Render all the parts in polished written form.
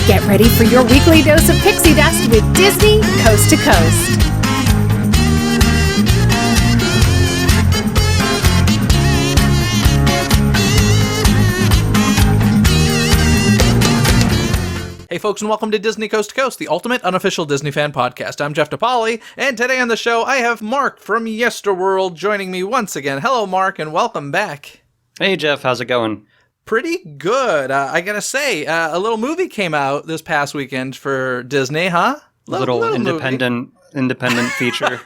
Get ready for your weekly dose of pixie dust with Disney Coast to Coast. Hey folks, and welcome to Disney Coast to Coast, the ultimate unofficial Disney fan podcast. I'm Jeff DePauli, and today on the show I have Mark from Yesterworld joining me once again. Hello Mark, and welcome back. Hey Jeff, how's it going? Pretty good. I gotta say, a little movie came out this past weekend for Disney, huh? Little independent feature.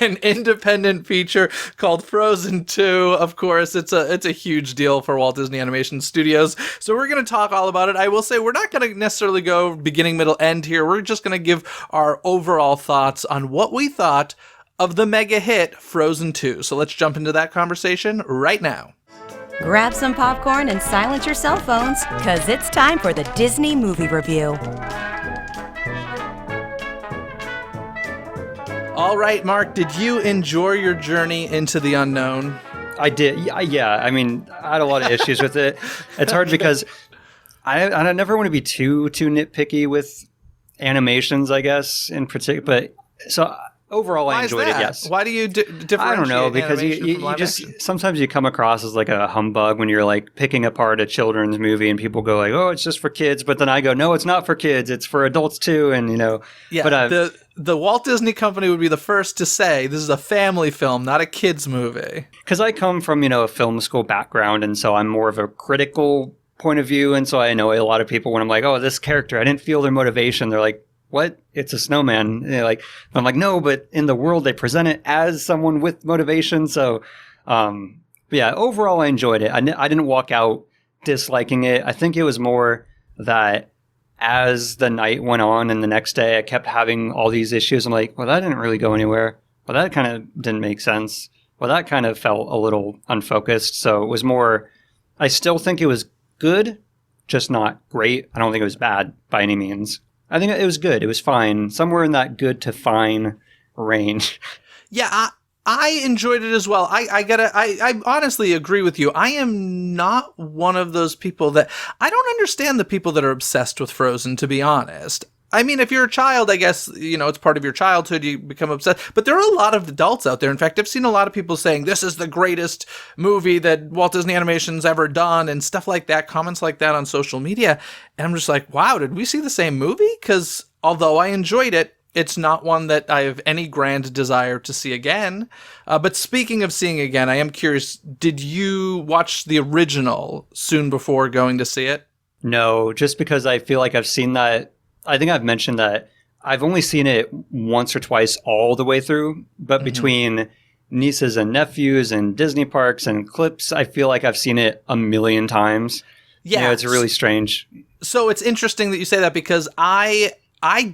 An independent feature called Frozen 2. Of course, it's a huge deal for Walt Disney Animation Studios. So we're going to talk all about it. I will say we're not going to necessarily go beginning, middle, end here. We're just going to give our overall thoughts on what we thought of the mega hit Frozen 2. So let's jump into that conversation right now. Grab some popcorn and silence your cell phones, because it's time for the Disney Movie Review. All right, Mark, did you enjoy your journey into the unknown? I did. Yeah. I mean, I had a lot of issues with it. It's hard because I never want to be too nitpicky with animations, I guess, in particular. But so overall, I enjoyed it. Yes. Why do you differentiate? I don't know, because you just sometimes you come across as like a humbug when you're like picking apart a children's movie and people go like, "Oh, it's just for kids," but then I go, "No, it's not for kids. It's for adults too." And yeah. But the Walt Disney Company would be the first to say this is a family film, not a kids movie. Because I come from a film school background, and so I'm more of a critical point of view, and so I know a lot of people when I'm like, "Oh, this character, I didn't feel their motivation." They're like, "What? It's a snowman." I'm like, no, but in the world they present it as someone with motivation. So, yeah, overall I enjoyed it. I didn't walk out disliking it. I think it was more that as the night went on and the next day I kept having all these issues. I'm like, well, that didn't really go anywhere. Well, that kind of didn't make sense. Well, that kind of felt a little unfocused. So it was more, I still think it was good, just not great. I don't think it was bad by any means. I think it was good. It was fine. Somewhere in that good to fine range. Yeah, I enjoyed it as well. I honestly agree with you. I am not one of those people I don't understand the people that are obsessed with Frozen, to be honest. I mean, if you're a child, I guess, it's part of your childhood, you become obsessed. But there are a lot of adults out there. In fact, I've seen a lot of people saying, this is the greatest movie that Walt Disney Animation's ever done, and stuff like that, comments like that on social media. And I'm just like, wow, did we see the same movie? Because although I enjoyed it, it's not one that I have any grand desire to see again. But speaking of seeing again, I am curious, did you watch the original soon before going to see it? No, just because I feel like I've seen that. I think I've mentioned that I've only seen it once or twice all the way through, but between nieces and nephews and Disney parks and clips, I feel like I've seen it a million times. Yeah. It's really strange. So it's interesting that you say that, because I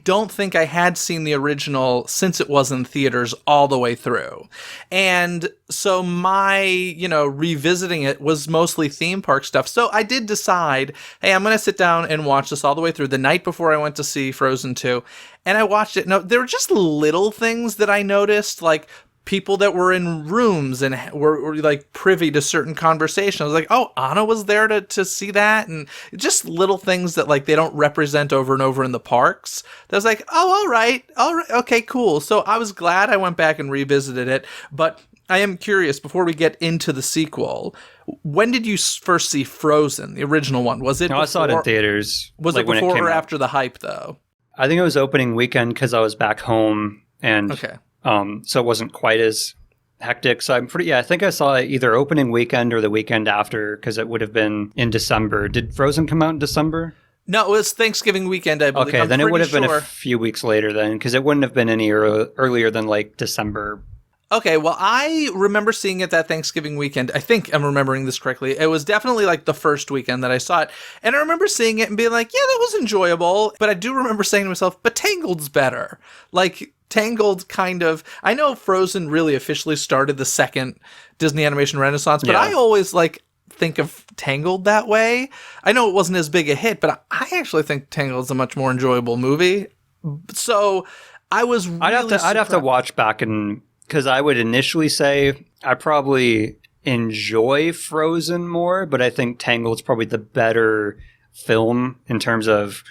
don't think I had seen the original since it was in theaters all the way through. And so my, revisiting it was mostly theme park stuff. So I did decide, hey, I'm going to sit down and watch this all the way through the night before I went to see Frozen 2. And I watched it. Now, there were just little things that I noticed, like people that were in rooms and were like privy to certain conversations. I was like, oh, Anna was there to see that. And just little things that like they don't represent over and over in the parks. That was like, oh, all right. Okay, cool. So I was glad I went back and revisited it. But I am curious, before we get into the sequel, when did you first see Frozen, the original one? Was it? No, I saw it in theaters. Was it before or after the hype, though? I think it was opening weekend because I was back home, and so it wasn't quite as hectic. So I think I saw it either opening weekend or the weekend after, because it would have been in December. Did Frozen come out in December? No, it was Thanksgiving weekend, I believe. Okay, then it would have been a few weeks later then, because it wouldn't have been any earlier than like December. Okay, well, I remember seeing it that Thanksgiving weekend. I think I'm remembering this correctly. It was definitely like the first weekend that I saw it. And I remember seeing it and being like, yeah, that was enjoyable. But I do remember saying to myself, but Tangled's better. Like, Tangled kind of... I know Frozen really officially started the second Disney Animation Renaissance, but I always think of Tangled that way. I know it wasn't as big a hit, but I actually think Tangled's a much more enjoyable movie. So I was really I'd have to watch back and... Because I would initially say I probably enjoy Frozen more, but I think Tangled's probably the better film in terms of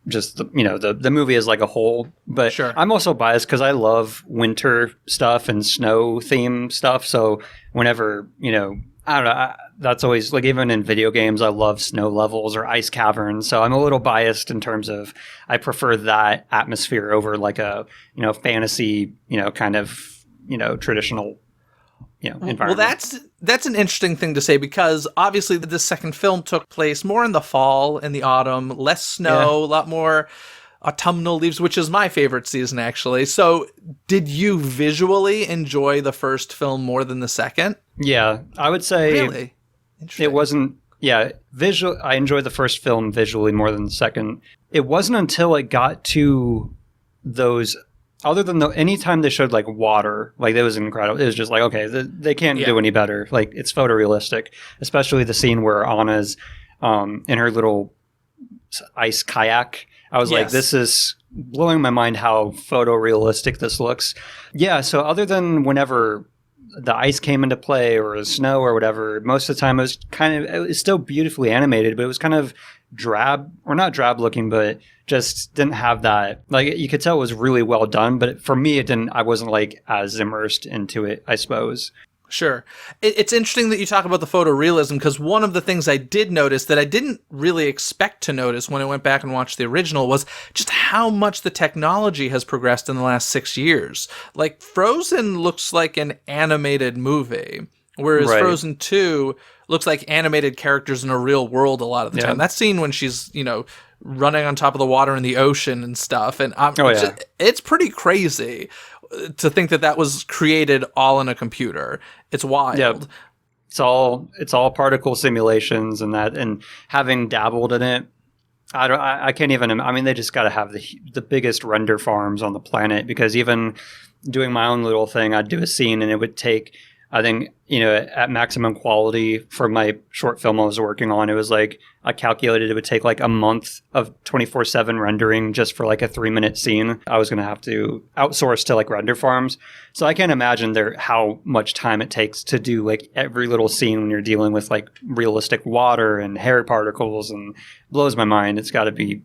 just the movie as like a whole. But Sure. I'm also biased because I love winter stuff and snow theme stuff. So whenever, I don't know, that's always like, even in video games, I love snow levels or ice caverns. So I'm a little biased in terms of I prefer that atmosphere over like a, fantasy, kind of, traditional, environment. Well, that's an interesting thing to say, because obviously the second film took place more in the fall and the autumn, less snow, a lot more autumnal leaves, which is my favorite season, actually. So did you visually enjoy the first film more than the second? Yeah, I would say Really? Interesting. it wasn't. Yeah, visual. I enjoyed the first film visually more than the second. It wasn't until it got to those. Other than anytime they showed like water, like, it was incredible. It was just like, okay, they can't do any better. Like, it's photorealistic, especially the scene where Anna's in her little ice kayak. I was like, this is blowing my mind how photorealistic this looks. Yeah, so other than whenever the ice came into play or the snow or whatever, most of the time it was still beautifully animated, but it was kind of drab, or not drab looking, but just didn't have that, like, you could tell it was really well done, but for me I wasn't like as immersed into it, I suppose. Sure. It's interesting that you talk about the photorealism, because one of the things I did notice that I didn't really expect to notice when I went back and watched the original was just how much the technology has progressed in the last 6 years. Like, Frozen looks like an animated movie, whereas Frozen 2 looks like animated characters in a real world a lot of the time. That scene when she's, running on top of the water in the ocean and stuff, and it's pretty crazy to think that was created all in a computer. It's wild. Yep. It's all particle simulations and having dabbled in it, I can't even. I mean, they just got to have the biggest render farms on the planet, because even doing my own little thing, I'd do a scene and it would take, I think, at maximum quality for my short film I was working on, it was like, I calculated it would take like a month of 24/7 rendering just for like a 3-minute scene. I was going to have to outsource to like render farms. So I can't imagine how much time it takes to do like every little scene when you're dealing with like realistic water and hair particles, and blows my mind. It's got to be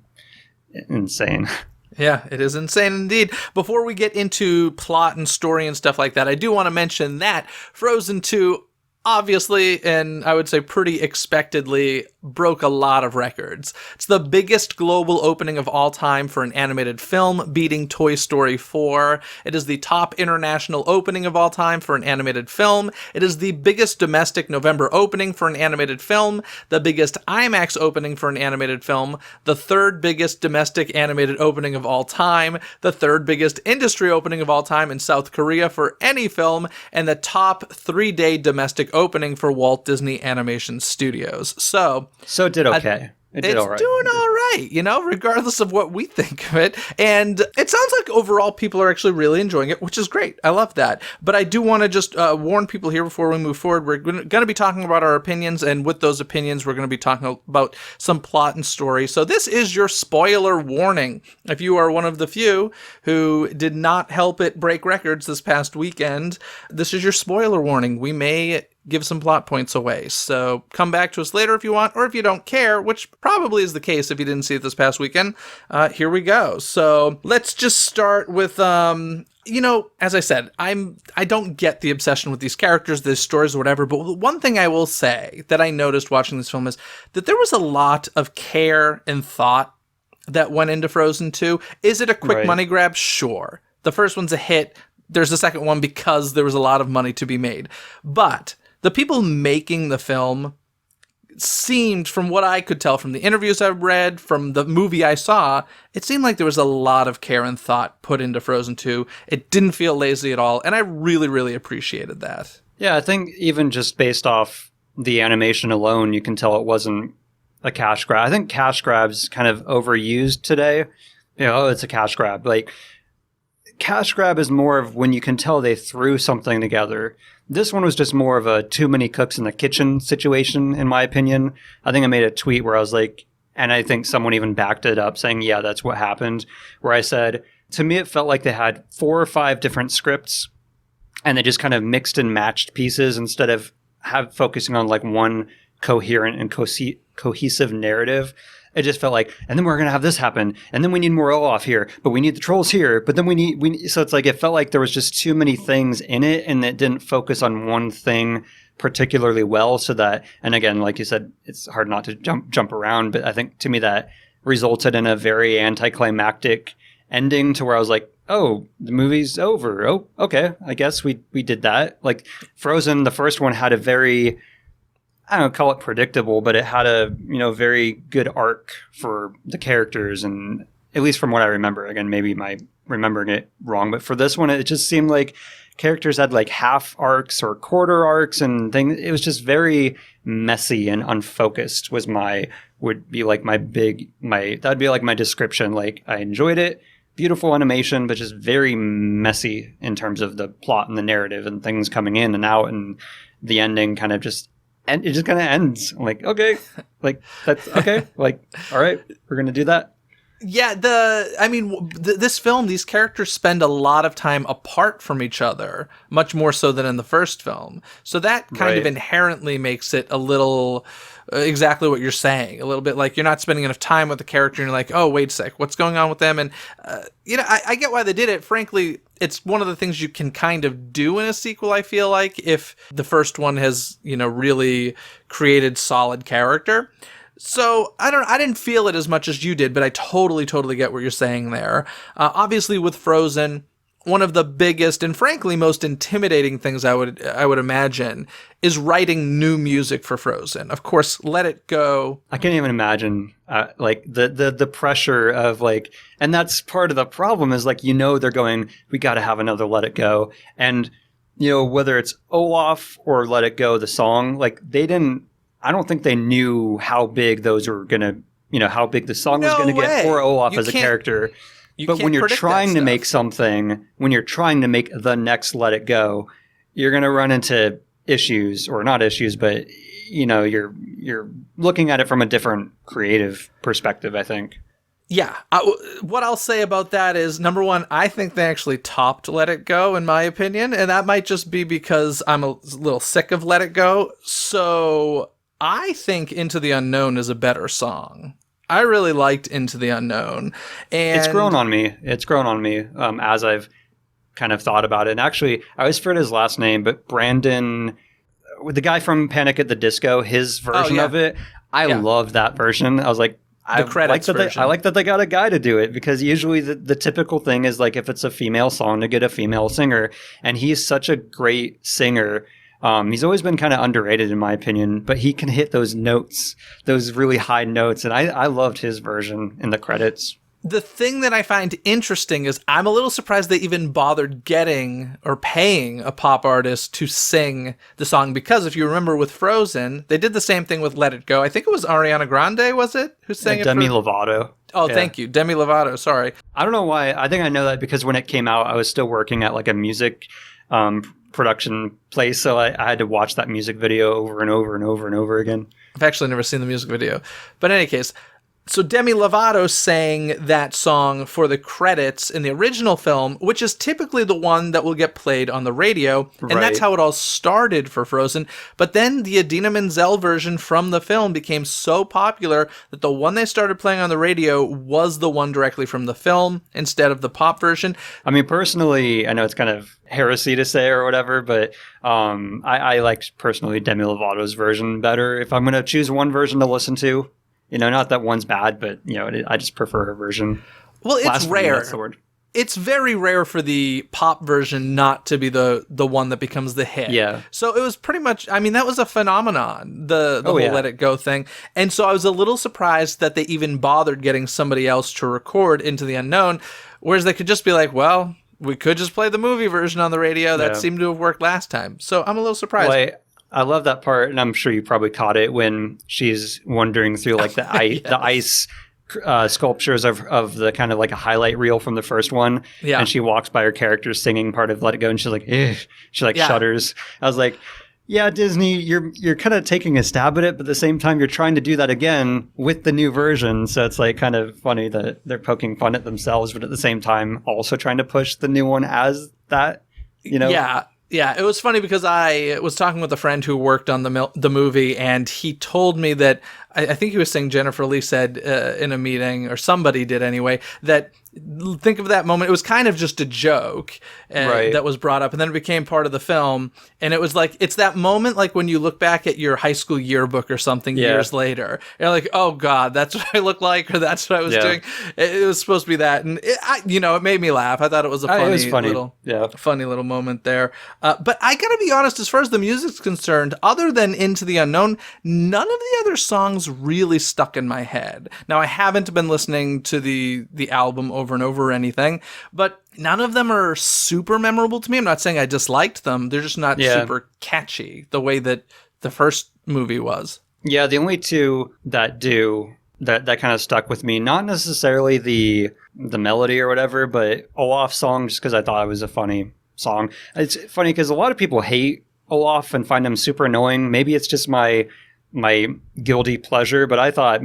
insane. Yeah, it is insane indeed. Before we get into plot and story and stuff like that, I do want to mention that Frozen 2, obviously, and I would say pretty expectedly, broke a lot of records. It's the biggest global opening of all time for an animated film, beating Toy Story 4. It is the top international opening of all time for an animated film. It is the biggest domestic November opening for an animated film, the biggest IMAX opening for an animated film, the third biggest domestic animated opening of all time, the third biggest industry opening of all time in South Korea for any film, and the top 3-day domestic opening for Walt Disney Animation Studios. So it did okay. It did all right. It's doing all right, regardless of what we think of it. And it sounds like overall people are actually really enjoying it, which is great. I love that. But I do want to just warn people here before we move forward. We're going to be talking about our opinions, and with those opinions, we're going to be talking about some plot and story. So this is your spoiler warning. If you are one of the few who did not help it break records this past weekend, this is your spoiler warning. We may give some plot points away. So come back to us later if you want, or if you don't care, which probably is the case if you didn't see it this past weekend. Here we go. So let's just start with, as I said, I don't get the obsession with these characters, these stories, or whatever, but one thing I will say that I noticed watching this film is that there was a lot of care and thought that went into Frozen 2. Is it a quick money grab? Sure. The first one's a hit. There's a second one because there was a lot of money to be made. But the people making the film seemed, from what I could tell from the interviews I've read, from the movie I saw, it seemed like there was a lot of care and thought put into Frozen 2. It didn't feel lazy at all, and I really, really appreciated that. Yeah, I think even just based off the animation alone, you can tell it wasn't a cash grab. I think cash grab's kind of overused today. It's a cash grab. Like, cash grab is more of when you can tell they threw something together. This one was just more of a too many cooks in the kitchen situation, in my opinion. I think I made a tweet where I was like, and I think someone even backed it up saying, yeah, that's what happened, where I said, to me, it felt like they had 4 or 5 different scripts and they just kind of mixed and matched pieces instead of focusing on like one coherent and cohesive narrative. It just felt like, and then we're going to have this happen. And then we need more Olaf here, but we need the trolls here. But then so it's like, it felt like there was just too many things in it, and it didn't focus on one thing particularly well. So that, and again, like you said, it's hard not to jump around. But I think to me that resulted in a very anticlimactic ending to where I was like, oh, the movie's over. Oh, okay. I guess we did that. Like Frozen, the first one had a very, I don't call it predictable, but it had a, very good arc for the characters. And at least from what I remember, again, maybe my remembering it wrong, but for this one, it just seemed like characters had like half arcs or quarter arcs and things. It was just very messy and unfocused would be like my description. Like I enjoyed it. Beautiful animation, but just very messy in terms of the plot and the narrative and things coming in and out, and the ending kind of just, and it just kind of ends. I'm like, okay, like that's okay. Like, all right, we're going to do that. Yeah, this film, these characters spend a lot of time apart from each other, much more so than in the first film. So that kind of inherently makes it a little exactly what you're saying. A little bit like you're not spending enough time with the character, and you're like, oh, wait a sec, what's going on with them? And, I get why they did it. Frankly, it's one of the things you can kind of do in a sequel, I feel like, if the first one has, really created solid character. So I didn't feel it as much as you did, but I totally get what you're saying there. Obviously, with Frozen, one of the biggest and frankly most intimidating things I would imagine is writing new music for Frozen. Of course, Let It Go. I can't even imagine like the pressure of like, and that's part of the problem is like, they're going, we got to have another Let It Go, and whether it's Olaf or Let It Go, the song, like I don't think they knew how big those were going to, how big the song was going to get for Olaf as a character. But when you're trying to make something, when you're trying to make the next Let It Go, you're going to run into issues, or not issues, but, you're looking at it from a different creative perspective, I think. Yeah. What I'll say about that is, number one, I think they actually topped Let It Go, in my opinion. And that might just be because I'm a little sick of Let It Go. So I think Into the Unknown is a better song. I really liked Into the Unknown. And it's grown on me. As I've kind of thought about it. And actually, I always forget his last name, but Brandon, the guy from Panic at the Disco, his version of it, I loved that version. I was like, I like that they got a guy to do it, because usually the typical thing is like if it's a female song to get a female singer, and he's such a great singer. He's always been kind of underrated in my opinion, but he can hit those notes, those really high notes. And I loved his version in the credits. The thing that I find interesting is I'm a little surprised they even bothered getting or paying a pop artist to sing the song, because if you remember with Frozen, they did the same thing with Let It Go. I think it was Ariana Grande, was it? Who sang it? Demi Lovato. Oh, yeah. Thank you. Demi Lovato, sorry. I don't know why. I think I know that because when it came out, I was still working at like a music production place, so I had to watch that music video over and over and over and over again. I've actually never seen the music video. But in any case, so Demi Lovato sang that song for the credits in the original film, which is typically the one that will get played on the radio. And that's how it all started for Frozen. But then the Idina Menzel version from the film became so popular that the one they started playing on the radio was the one directly from the film instead of the pop version. I mean, personally, I know it's kind of heresy to say or whatever, but I liked personally Demi Lovato's version better. If I'm going to choose one version to listen to, not that one's bad, but, I just prefer her version. Well, it's rare. That's the word. It's very rare for the pop version not to be the one that becomes the hit. Yeah. So it was pretty much, that was a phenomenon, the whole Let It Go thing. And so I was a little surprised that they even bothered getting somebody else to record Into the Unknown, whereas they could just be like, well, we could just play the movie version on the radio. That seemed to have worked last time. So I'm a little surprised. Well, I love that part, and I'm sure you probably caught it when she's wandering through like the ice, the ice sculptures of the kind of like a highlight reel from the first one. Yeah. And she walks by her character singing part of Let It Go, and she's like, eh. She like shudders. I was like, yeah, Disney, you're kind of taking a stab at it, but at the same time, you're trying to do that again with the new version. So it's like kind of funny that they're poking fun at themselves, but at the same time, also trying to push the new one as that, Yeah. Yeah, it was funny because I was talking with a friend who worked on the movie, and he told me that I think he was saying Jennifer Lee said in a meeting, or somebody did anyway, that think of that moment. It was kind of just a joke that was brought up, and then it became part of the film. And it was like, it's that moment like when you look back at your high school yearbook or something years later. You're like, oh God, that's what I look like, or that's what I was doing. It was supposed to be that. And it made me laugh. I thought it was a funny little moment there. But I gotta be honest, as far as the music's concerned, other than Into the Unknown, none of the other songs really stuck in my head. Now, I haven't been listening to the album over and over or anything, but none of them are super memorable to me. I'm not saying I disliked them. They're just not super catchy the way that the first movie was. Yeah, the only two that kind of stuck with me, not necessarily the melody or whatever, but Olaf's song, just because I thought it was a funny song. It's funny because a lot of people hate Olaf and find him super annoying. Maybe it's just my guilty pleasure, but I thought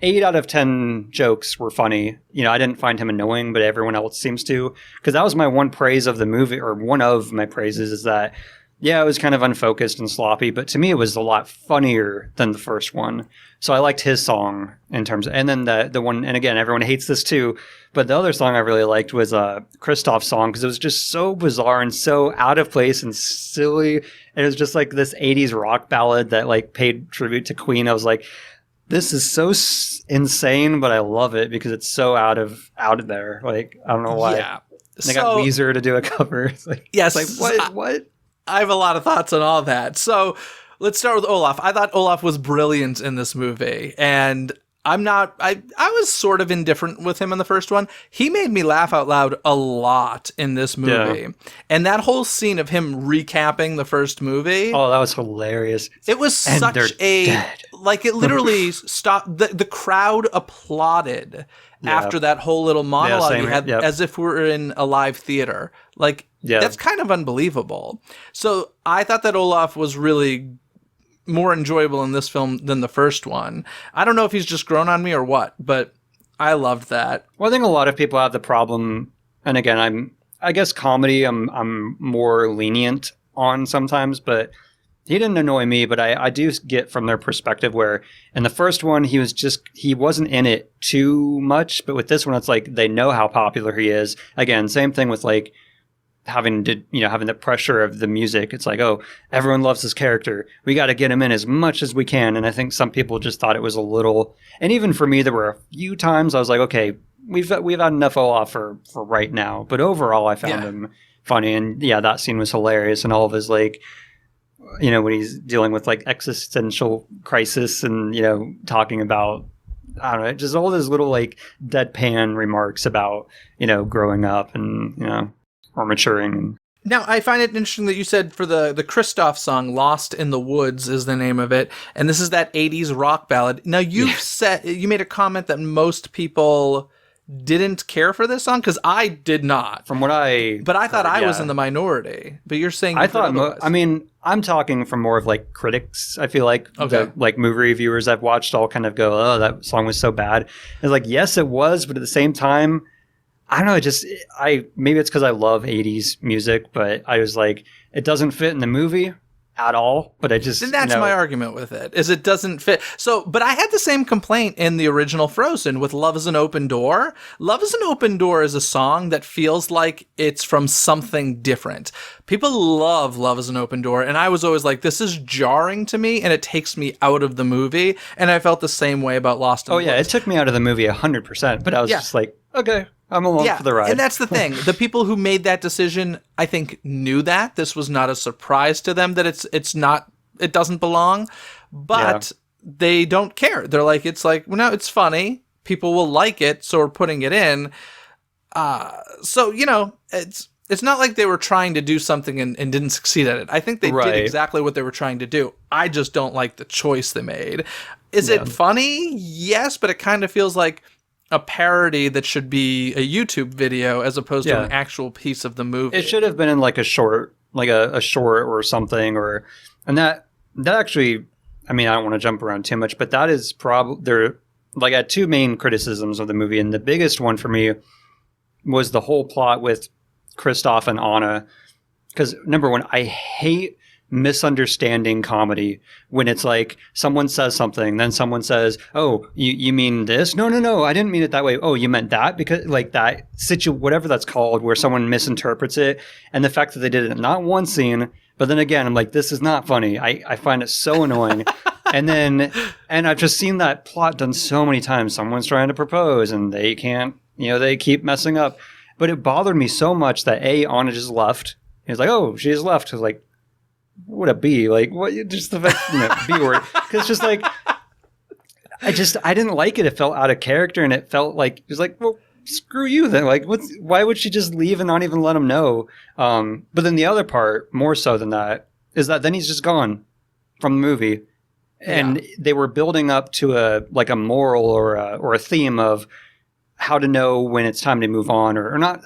8 out of 10 jokes were funny. I didn't find him annoying, but everyone else seems to. Because that was my one praise of the movie, or one of my praises, is that, it was kind of unfocused and sloppy, but to me it was a lot funnier than the first one. So I liked his song in terms of, and then the one, and again, everyone hates this too, but the other song I really liked was Kristoff's song, because it was just so bizarre and so out of place and silly. It was just like this 80s rock ballad that paid tribute to Queen. I was like, this is so insane, but I love it because it's so out of there. I don't know why. Yeah. They got Weezer to do a cover. It's like, what? I have a lot of thoughts on all that. So let's start with Olaf. I thought Olaf was brilliant in this movie, and I was sort of indifferent with him in the first one. He made me laugh out loud a lot in this movie. Yeah. And that whole scene of him recapping the first movie. Oh, that was hilarious. It was it literally stopped. The crowd applauded after that whole little monologue he had, as if we were in a live theater. That's kind of unbelievable. So I thought that Olaf was really more enjoyable in this film than the first one. I don't know if he's just grown on me or what, but I loved that. Well, I think a lot of people have the problem, and again, I guess comedy I'm more lenient on sometimes, but he didn't annoy me, but I do get from their perspective where in the first one he wasn't in it too much, but with this one it's like they know how popular he is. Again, same thing with having the pressure of the music. It's like, oh, everyone loves this character. We got to get him in as much as we can. And I think some people just thought it was a little, and even for me, there were a few times I was like, okay, we've had enough Olaf for right now. But overall, I found him funny. And that scene was hilarious. And all of his when he's dealing with existential crisis and, talking about, I don't know, just all those little deadpan remarks about, growing up and, or maturing. Now, I find it interesting that you said for the Kristoff song, Lost in the Woods is the name of it, and this is that 80s rock ballad. Now, you made a comment that most people didn't care for this song, because I did not. But I thought I was in the minority. But you're saying I'm talking from more of critics. I feel like movie reviewers I've watched all kind of go, oh, that song was so bad. It's yes, it was, but at the same time, I don't know, maybe it's because I love 80s music, but I was like, it doesn't fit in the movie at all, but and that's my argument with it, is it doesn't fit. So, but I had the same complaint in the original Frozen with Love is an Open Door. Love is an Open Door is a song that feels like it's from something different. People love Love is an Open Door, and I was always like, this is jarring to me, and it takes me out of the movie, and I felt the same way about Lost in the Woods. It took me out of the movie 100%, but I was just like, okay, I'm along for the ride. And that's the thing. The people who made that decision, I think, knew that. This was not a surprise to them that it doesn't belong, but they don't care. They're like, it's funny. People will like it, so we're putting it in. It's not like they were trying to do something and didn't succeed at it. I think they did exactly what they were trying to do. I just don't like the choice they made. Is it funny? Yes, but it kind of feels like a parody that should be a YouTube video as opposed to an actual piece of the movie. It should have been in a short, a short or something, and that actually, I don't want to jump around too much, but that is probably, there, I had two main criticisms of the movie, and the biggest one for me was the whole plot with Kristoff and Anna, because number one, I hate misunderstanding comedy when it's like someone says something, then someone says, oh, you mean this? No, I didn't mean it that way. Oh, you meant that? Because like that whatever that's called, where someone misinterprets it. And the fact that they did it in not one scene, but then again, I'm like, this is not funny. I find it so annoying. And I've just seen that plot done so many times. Someone's trying to propose and they can't, they keep messing up. But it bothered me so much that Anna just left. He was like, oh, she just left. I was like, what a B? Like, what? Just the B word. Because it's just like, I didn't like it. It felt out of character, and it felt like it was like, well, screw you then. Like, why would she just leave and not even let him know? But then the other part, more so than that, is that then he's just gone from the movie, and they were building up to a moral or a theme of how to know when it's time to move on or not.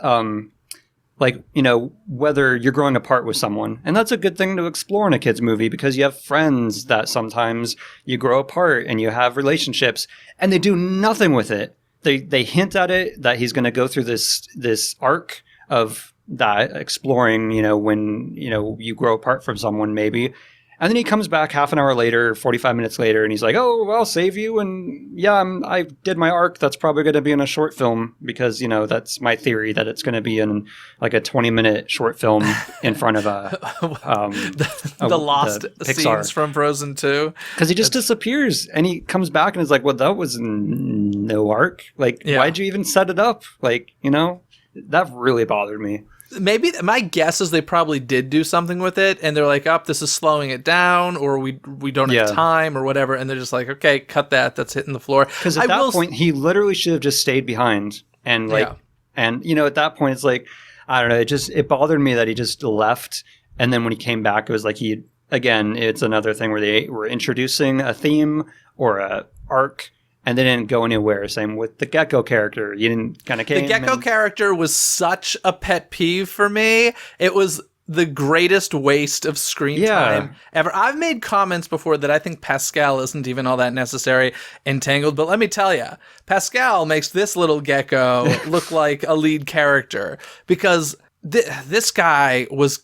Whether you're growing apart with someone. And that's a good thing to explore in a kid's movie, because you have friends that sometimes you grow apart and you have relationships, and they do nothing with it. They hint at it, that he's going to go through this arc of that, exploring, when, you grow apart from someone maybe. And then he comes back half an hour later, 45 minutes later, and he's like, oh, I'll save you. And yeah, I did my arc. That's probably going to be in a short film, because, that's my theory, that it's going to be in like a 20-minute short film in front of the lost scenes from Frozen 2. Because he just disappears, and he comes back and is like, well, that was no arc. Like, why'd you even set it up? Like, that really bothered me. Maybe my guess is they probably did do something with it, and they're like, this is slowing it down, or we don't have time or whatever, and they're just like, okay, cut that, that's hitting the floor. Because at that point, he literally should have just stayed behind, and at that point, it's like, I don't know, it bothered me that he just left, and then when he came back, it was like it's another thing where they were introducing a theme or a arc, and they didn't go anywhere. Same with the Gecko character. You didn't kind of came. The Gecko character was such a pet peeve for me. It was the greatest waste of screen time ever. I've made comments before that I think Pascal isn't even all that necessary in Tangled, but let me tell you, Pascal makes this little gecko look like a lead character, because this guy was,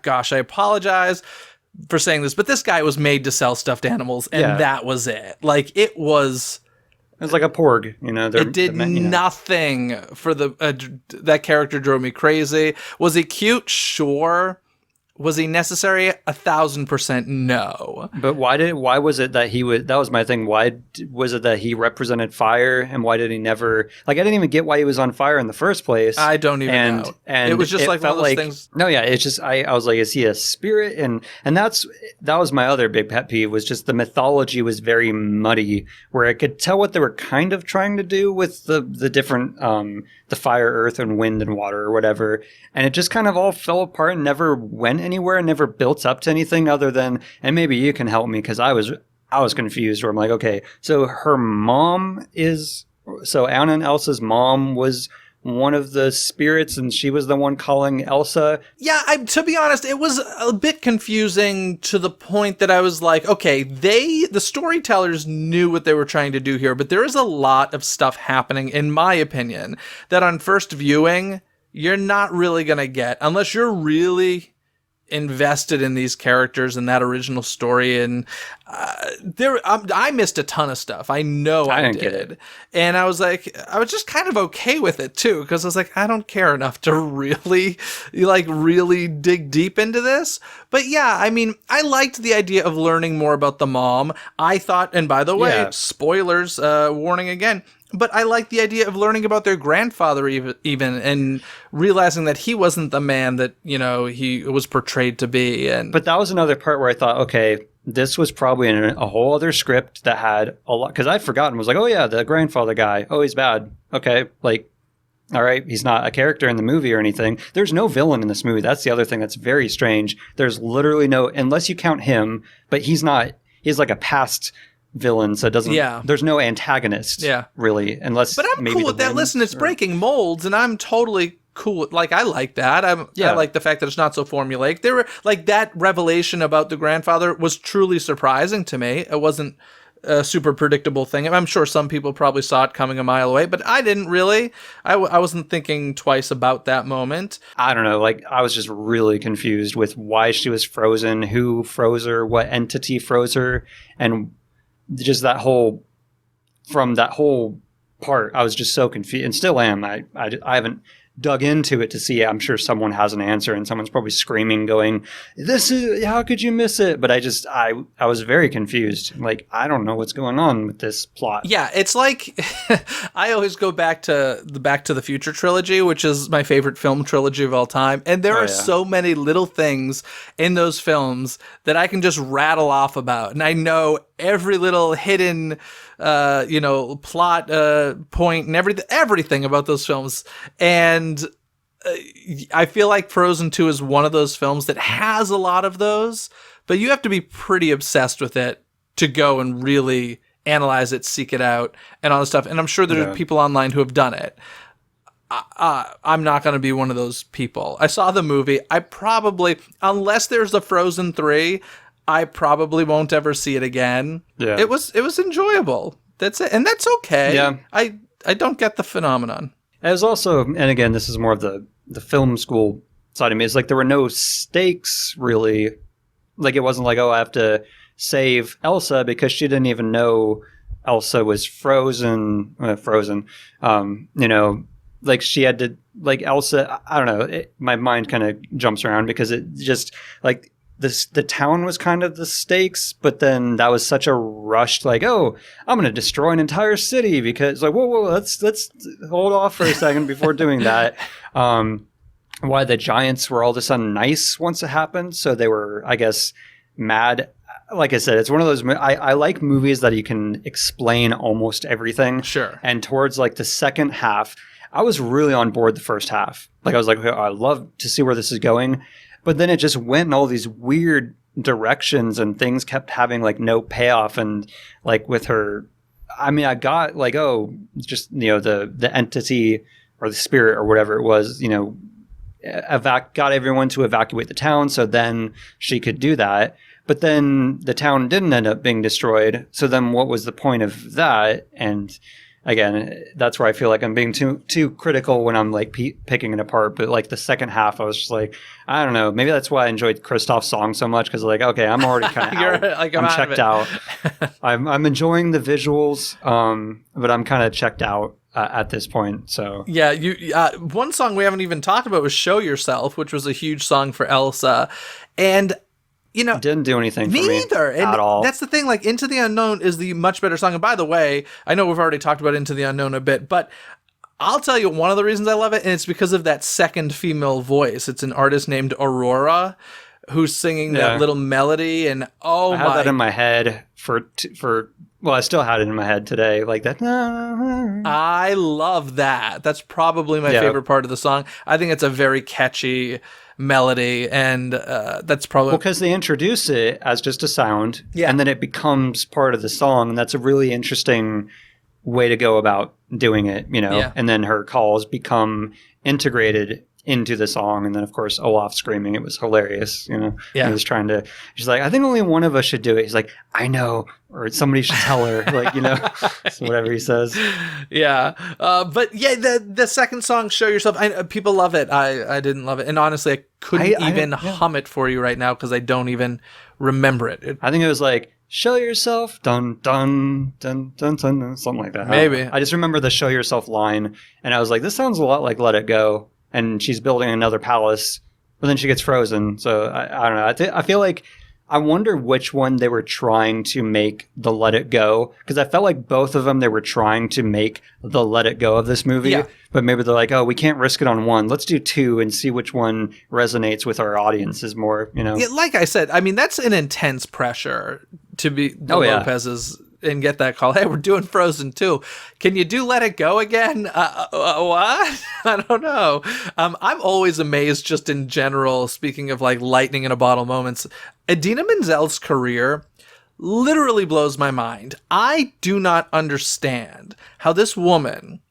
gosh, I apologize for saying this, but this guy was made to sell stuffed animals, and that was it. Like, it was like a porg, It did nothing for that character. Drove me crazy. Was he cute? Sure. Was he necessary? 1,000% no. But why was it that that was my thing. Why was it that he represented fire, and why did he never, I didn't even get why he was on fire in the first place. I don't even know. And it was just like one of those things. No, yeah, it's just, I was like, is he a spirit? And that was my other big pet peeve, was just the mythology was very muddy, where I could tell what they were kind of trying to do with the different, the fire, earth, and wind and water or whatever. And it just kind of all fell apart and never went anywhere and never built up to anything other than, and maybe you can help me, because I was confused, where I'm like, okay, so Anna and Elsa's mom was one of the spirits, and she was the one calling Elsa. Yeah, to be honest, it was a bit confusing, to the point that I was like, okay, the storytellers knew what they were trying to do here, but there is a lot of stuff happening, in my opinion, that on first viewing, you're not really going to get, unless you're really invested in these characters and that original story. And I missed a ton of stuff. I know I didn't did. Get it. And I was just kind of okay with it too, because I was like, I don't care enough to really dig deep into this. But yeah, I mean, I liked the idea of learning more about the mom. I thought, and by the way, spoilers, warning again, but I like the idea of learning about their grandfather even, and realizing that he wasn't the man that, he was portrayed to be. But that was another part where I thought, okay, this was probably in a whole other script that had a lot, because I'd forgotten. Was like, oh yeah, the grandfather guy. Oh, he's bad. Okay, all right, he's not a character in the movie or anything. There's no villain in this movie. That's the other thing that's very strange. There's literally no, unless you count him, but he's like a past villain, so it doesn't, there's no antagonist, really, unless. But I'm cool with that. Listen, it's breaking molds, and I'm totally cool. I like that. I like the fact that it's not so formulaic. There were, that revelation about the grandfather was truly surprising to me. It wasn't a super predictable thing. I'm sure some people probably saw it coming a mile away, but I didn't really. I wasn't thinking twice about that moment. I don't know. Like, I was just really confused with why she was frozen, who froze her, what entity froze her, and just from that whole part, I was just so confused, and still am. I haven't dug into it to see. I'm sure someone has an answer, and someone's probably screaming, going, "This is, how could you miss it?" But I was very confused. Like, I don't know what's going on with this plot. Yeah, it's like I always go back to the Back to the Future trilogy, which is my favorite film trilogy of all time, and there are so many little things in those films that I can just rattle off about, and I know every little hidden plot point and everything about those films. And I feel like Frozen 2 is one of those films that has a lot of those, but you have to be pretty obsessed with it to go and really analyze it, seek it out, and all this stuff. And I'm sure there are people online who have done it. I'm not going to be one of those people. I saw the movie. I probably, unless there's a Frozen 3, I probably won't ever see it again. Yeah. It was enjoyable. That's it. And that's okay. Yeah. I don't get the phenomenon. It was also, and again, this is more of the film school side of me. It's like there were no stakes, really. Like, it wasn't like, oh, I have to save Elsa, because she didn't even know Elsa was frozen. Like, she had to, like, Elsa, I don't know. My mind kind of jumps around because it just, like, the town was kind of the stakes, but then that was such a rushed, like, oh, I'm going to destroy an entire city, because, like, whoa, let's hold off for a second before doing that. Why the giants were all of a sudden nice once it happened, so they were, I guess, mad. Like I said, it's one of those, I like movies that you can explain almost everything. Sure. And towards, like, the second half, I was really on board the first half. Like, I was like, okay, I love to see where this is going. But then it just went in all these weird directions, and things kept having, like, no payoff. And, like, with her, I mean, I got, like, oh, just, the entity or the spirit or whatever it was, got everyone to evacuate the town, so then she could do that. But then the town didn't end up being destroyed. So then what was the point of that? And again, that's where I feel like I'm being too critical when I'm, like, picking it apart. But, like, the second half, I was just like, I don't know. Maybe that's why I enjoyed Kristoff's song so much, because, like, okay, I'm already kind of out. Like, I'm checked out. I'm enjoying the visuals, but I'm kind of checked out at this point. So yeah, one song we haven't even talked about was "Show Yourself," which was a huge song for Elsa, and it didn't do anything for me either. And at all. That's the thing. Like, "Into the Unknown" is the much better song. And by the way, I know we've already talked about "Into the Unknown" a bit, but I'll tell you one of the reasons I love it, and it's because of that second female voice. It's an artist named Aurora who's singing that little melody, and I had that in my head well, I still had it in my head today, like that. I love that. That's probably my favorite part of the song. I think it's a very catchy melody, and that's probably because they introduce it as just a sound, and then it becomes part of the song, and that's a really interesting way to go about doing it, and then her calls become integrated into the song, and then, of course, Olaf screaming. It was hilarious, He was trying to, she's like, I think only one of us should do it. He's like, I know, or somebody should tell her, like, so whatever he says. Yeah. But yeah, the second song, "Show Yourself," people love it. I didn't love it. And honestly, I couldn't even hum it for you right now, because I don't even remember it. I think it was like, "Show yourself, dun, dun, dun, dun, dun, dun," something like that. Maybe. I just remember the "Show Yourself" line, and I was like, this sounds a lot like "Let It Go." And she's building another palace, but then she gets frozen. So I don't know. I feel like, I wonder which one they were trying to make the "Let It Go," because I felt like both of them, they were trying to make the "Let It Go" of this movie. Yeah. But maybe they're like, oh, we can't risk it on one. Let's do two and see which one resonates with our audiences more. Yeah, like I said, I mean, that's an intense pressure to be the Lopez's. And get that call. Hey, we're doing Frozen 2. Can you do "Let It Go" again? What? I don't know. I'm always amazed, just in general, speaking of, like, lightning in a bottle moments. Idina Menzel's career literally blows my mind. I do not understand how this woman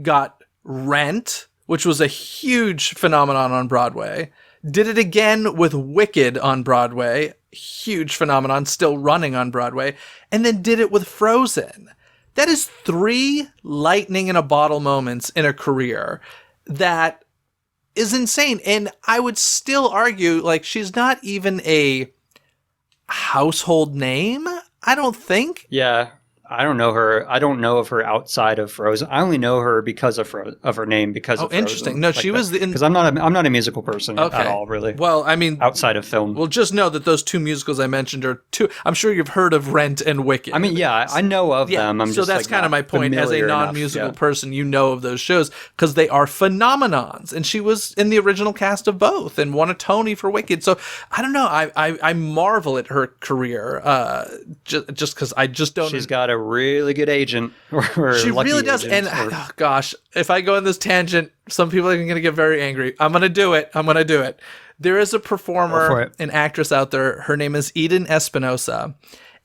got Rent, which was a huge phenomenon on Broadway, did it again with Wicked on Broadway, huge phenomenon still running on Broadway, and then did it with Frozen. That is 3 lightning in a bottle moments in a career that is insane. And I would still argue, like, she's not even a household name, I don't think. Yeah. I don't know her. I don't know of her outside of Frozen. I only know her because of her name, because of Frozen. Interesting. No, she was because I'm not a musical person at all, really. Well, I mean, outside of film. Well, just know that those 2 musicals I mentioned are 2. I'm sure you've heard of Rent and Wicked. I mean, yeah, I know of them. So that's kind of my point. As a non-musical person, you know of those shows because they are phenomenons. And she was in the original cast of both and won a Tony for Wicked. So I don't know. I marvel at her career just because I just don't. She's got a really good agent. She really does. And oh, gosh, if I go on this tangent, some people are going to get very angry. I'm going to do it. There is a performer, an actress out there. Her name is Eden Espinosa.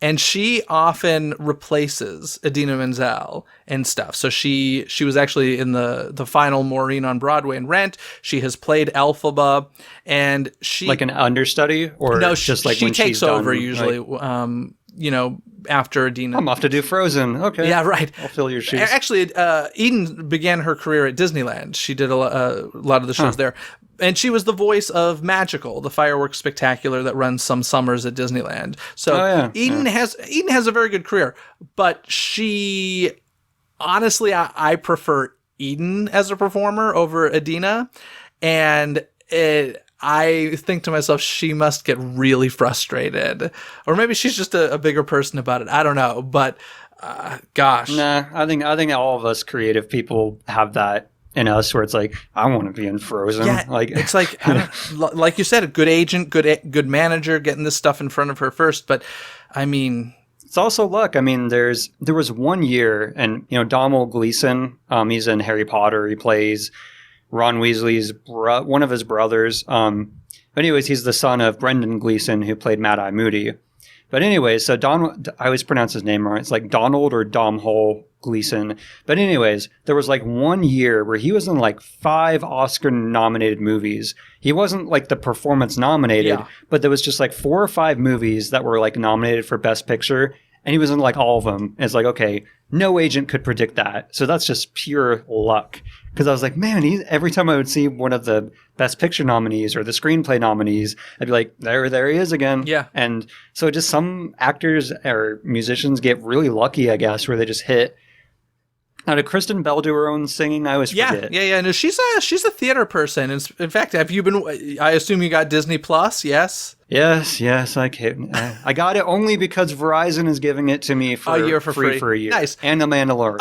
And she often replaces Idina Menzel and stuff. So she was actually in the final Maureen on Broadway in Rent. She has played Elphaba, and she like an understudy, or no, just like she when takes she's over done, usually. Like, After Idina. I'm off to do Frozen. Okay. Yeah, right. I'll fill your shoes. Actually, Eden began her career at Disneyland. She did a lot of the shows there. And she was the voice of Magical, the fireworks spectacular that runs some summers at Disneyland. So Eden has a very good career, but she honestly, I prefer Eden as a performer over Idina, and I think to myself, she must get really frustrated, or maybe she's just a bigger person about it. I don't know, but gosh, nah. I think all of us creative people have that in us, where it's like, I want to be in Frozen. Yeah, like it's like like you said, a good agent, good manager, getting this stuff in front of her first. But I mean, it's also luck. I mean, there was one year, and Domhnall Gleeson, he's in Harry Potter. He plays Ron Weasley's one of his brothers. But anyways, he's the son of Brendan Gleeson, who played Mad Eye Moody. But anyways, so I always pronounce his name wrong. It's like Donald or Domhnall Gleeson. But anyways, there was like one year where he was in like 5 Oscar-nominated movies. He wasn't like the performance nominated, but there was just like 4 or 5 movies that were like nominated for Best Picture, and he was in like all of them. And it's like, okay, no agent could predict that. So that's just pure luck. Because I was like, man, every time I would see one of the Best Picture nominees or the screenplay nominees, I'd be like, there he is again. Yeah. And so just some actors or musicians get really lucky, I guess, where they just hit. Now, did Kristen Bell do her own singing? I always forget. Yeah. No, she's a theater person. In fact, have you been? I assume you got Disney Plus. Yes. Yes, I can. I got it only because Verizon is giving it to me for a year for free for a year. Nice. And The Mandalorian.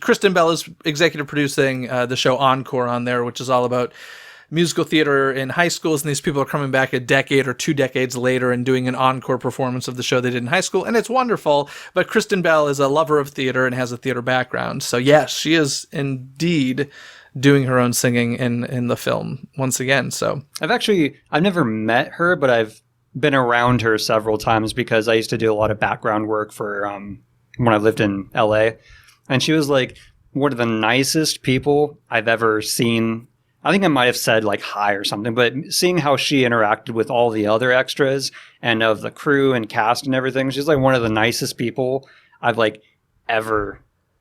Kristen Bell is executive producing the show Encore on there, which is all about musical theater in high schools, and these people are coming back a decade or 2 decades later and doing an encore performance of the show they did in high school, and it's wonderful. But Kristen Bell is a lover of theater and has a theater background, so yes, she is indeed doing her own singing in the film once again. So I've never met her, but I've been around her several times because I used to do a lot of background work for when I lived in LA, and she was like one of the nicest people I've ever seen. I think I might have said like hi or something, but seeing how she interacted with all the other extras and of the crew and cast and everything, she's like one of the nicest people I've like ever,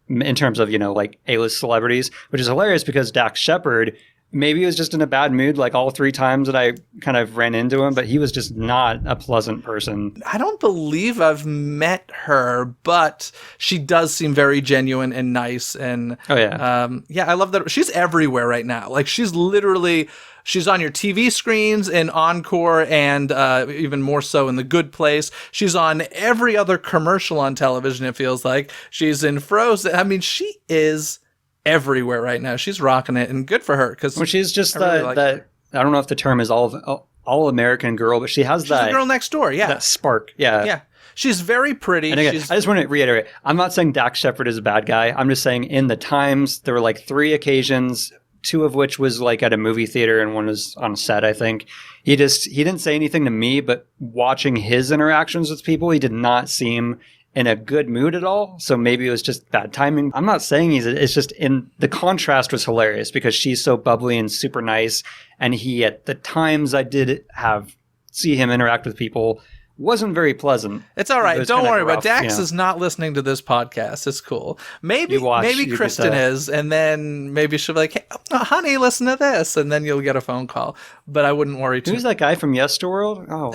in terms of, like A-list celebrities, which is hilarious because Dax Shepard, maybe he was just in a bad mood like all 3 times that I kind of ran into him, but he was just not a pleasant person. I don't believe I've met her, but she does seem very genuine and nice. And I love that she's everywhere right now. Like she's on your TV screens in Encore, and even more so in The Good Place. She's on every other commercial on television, it feels like. She's in Frozen. I mean, she is everywhere right now. She's rocking it, and good for her. Because she's just I don't know if the term is all American girl, but she's the girl next door. Yeah, that spark. Yeah. She's very pretty. And again, I just want to reiterate, I'm not saying Dax Shepard is a bad guy. I'm just saying in the times there were like 3 occasions, 2 of which was like at a movie theater and one was on a set, I think. He didn't say anything to me, but watching his interactions with people, he did not seem in a good mood at all. So maybe it was just bad timing. I'm not saying it's just the contrast was hilarious because she's so bubbly and super nice. And he, at the times I did have see him interact with people wasn't very pleasant. It's all right. It was Don't kinda worry about rough, Dax is not listening to this podcast. It's cool. Maybe you Kristen get is, and then maybe she'll be like, hey, honey, listen to this, and then you'll get a phone call. But I wouldn't worry too Who's that guy from Yesterworld? Oh,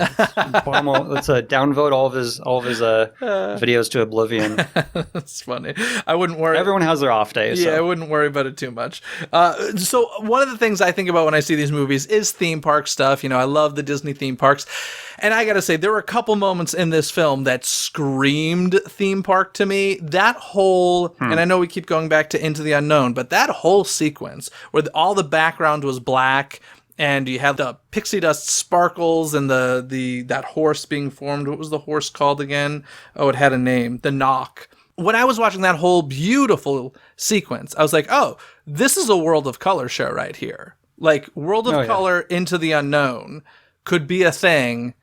let's downvote all of his videos to oblivion. That's funny. I wouldn't worry. Everyone has their off day. Yeah, So. I wouldn't worry about it too much. So one of the things I think about when I see these movies is theme park stuff. I love the Disney theme parks. And I got to say, there were a couple moments in this film that screamed theme park to me. That whole, and I know we keep going back to Into the Unknown, but that whole sequence where all the background was black and you had the pixie dust sparkles and that horse being formed. What was the horse called again? Oh, it had a name. The Knock. When I was watching that whole beautiful sequence, I was like, oh, this is a World of Color show right here. Like, World of Color Into the Unknown could be a thing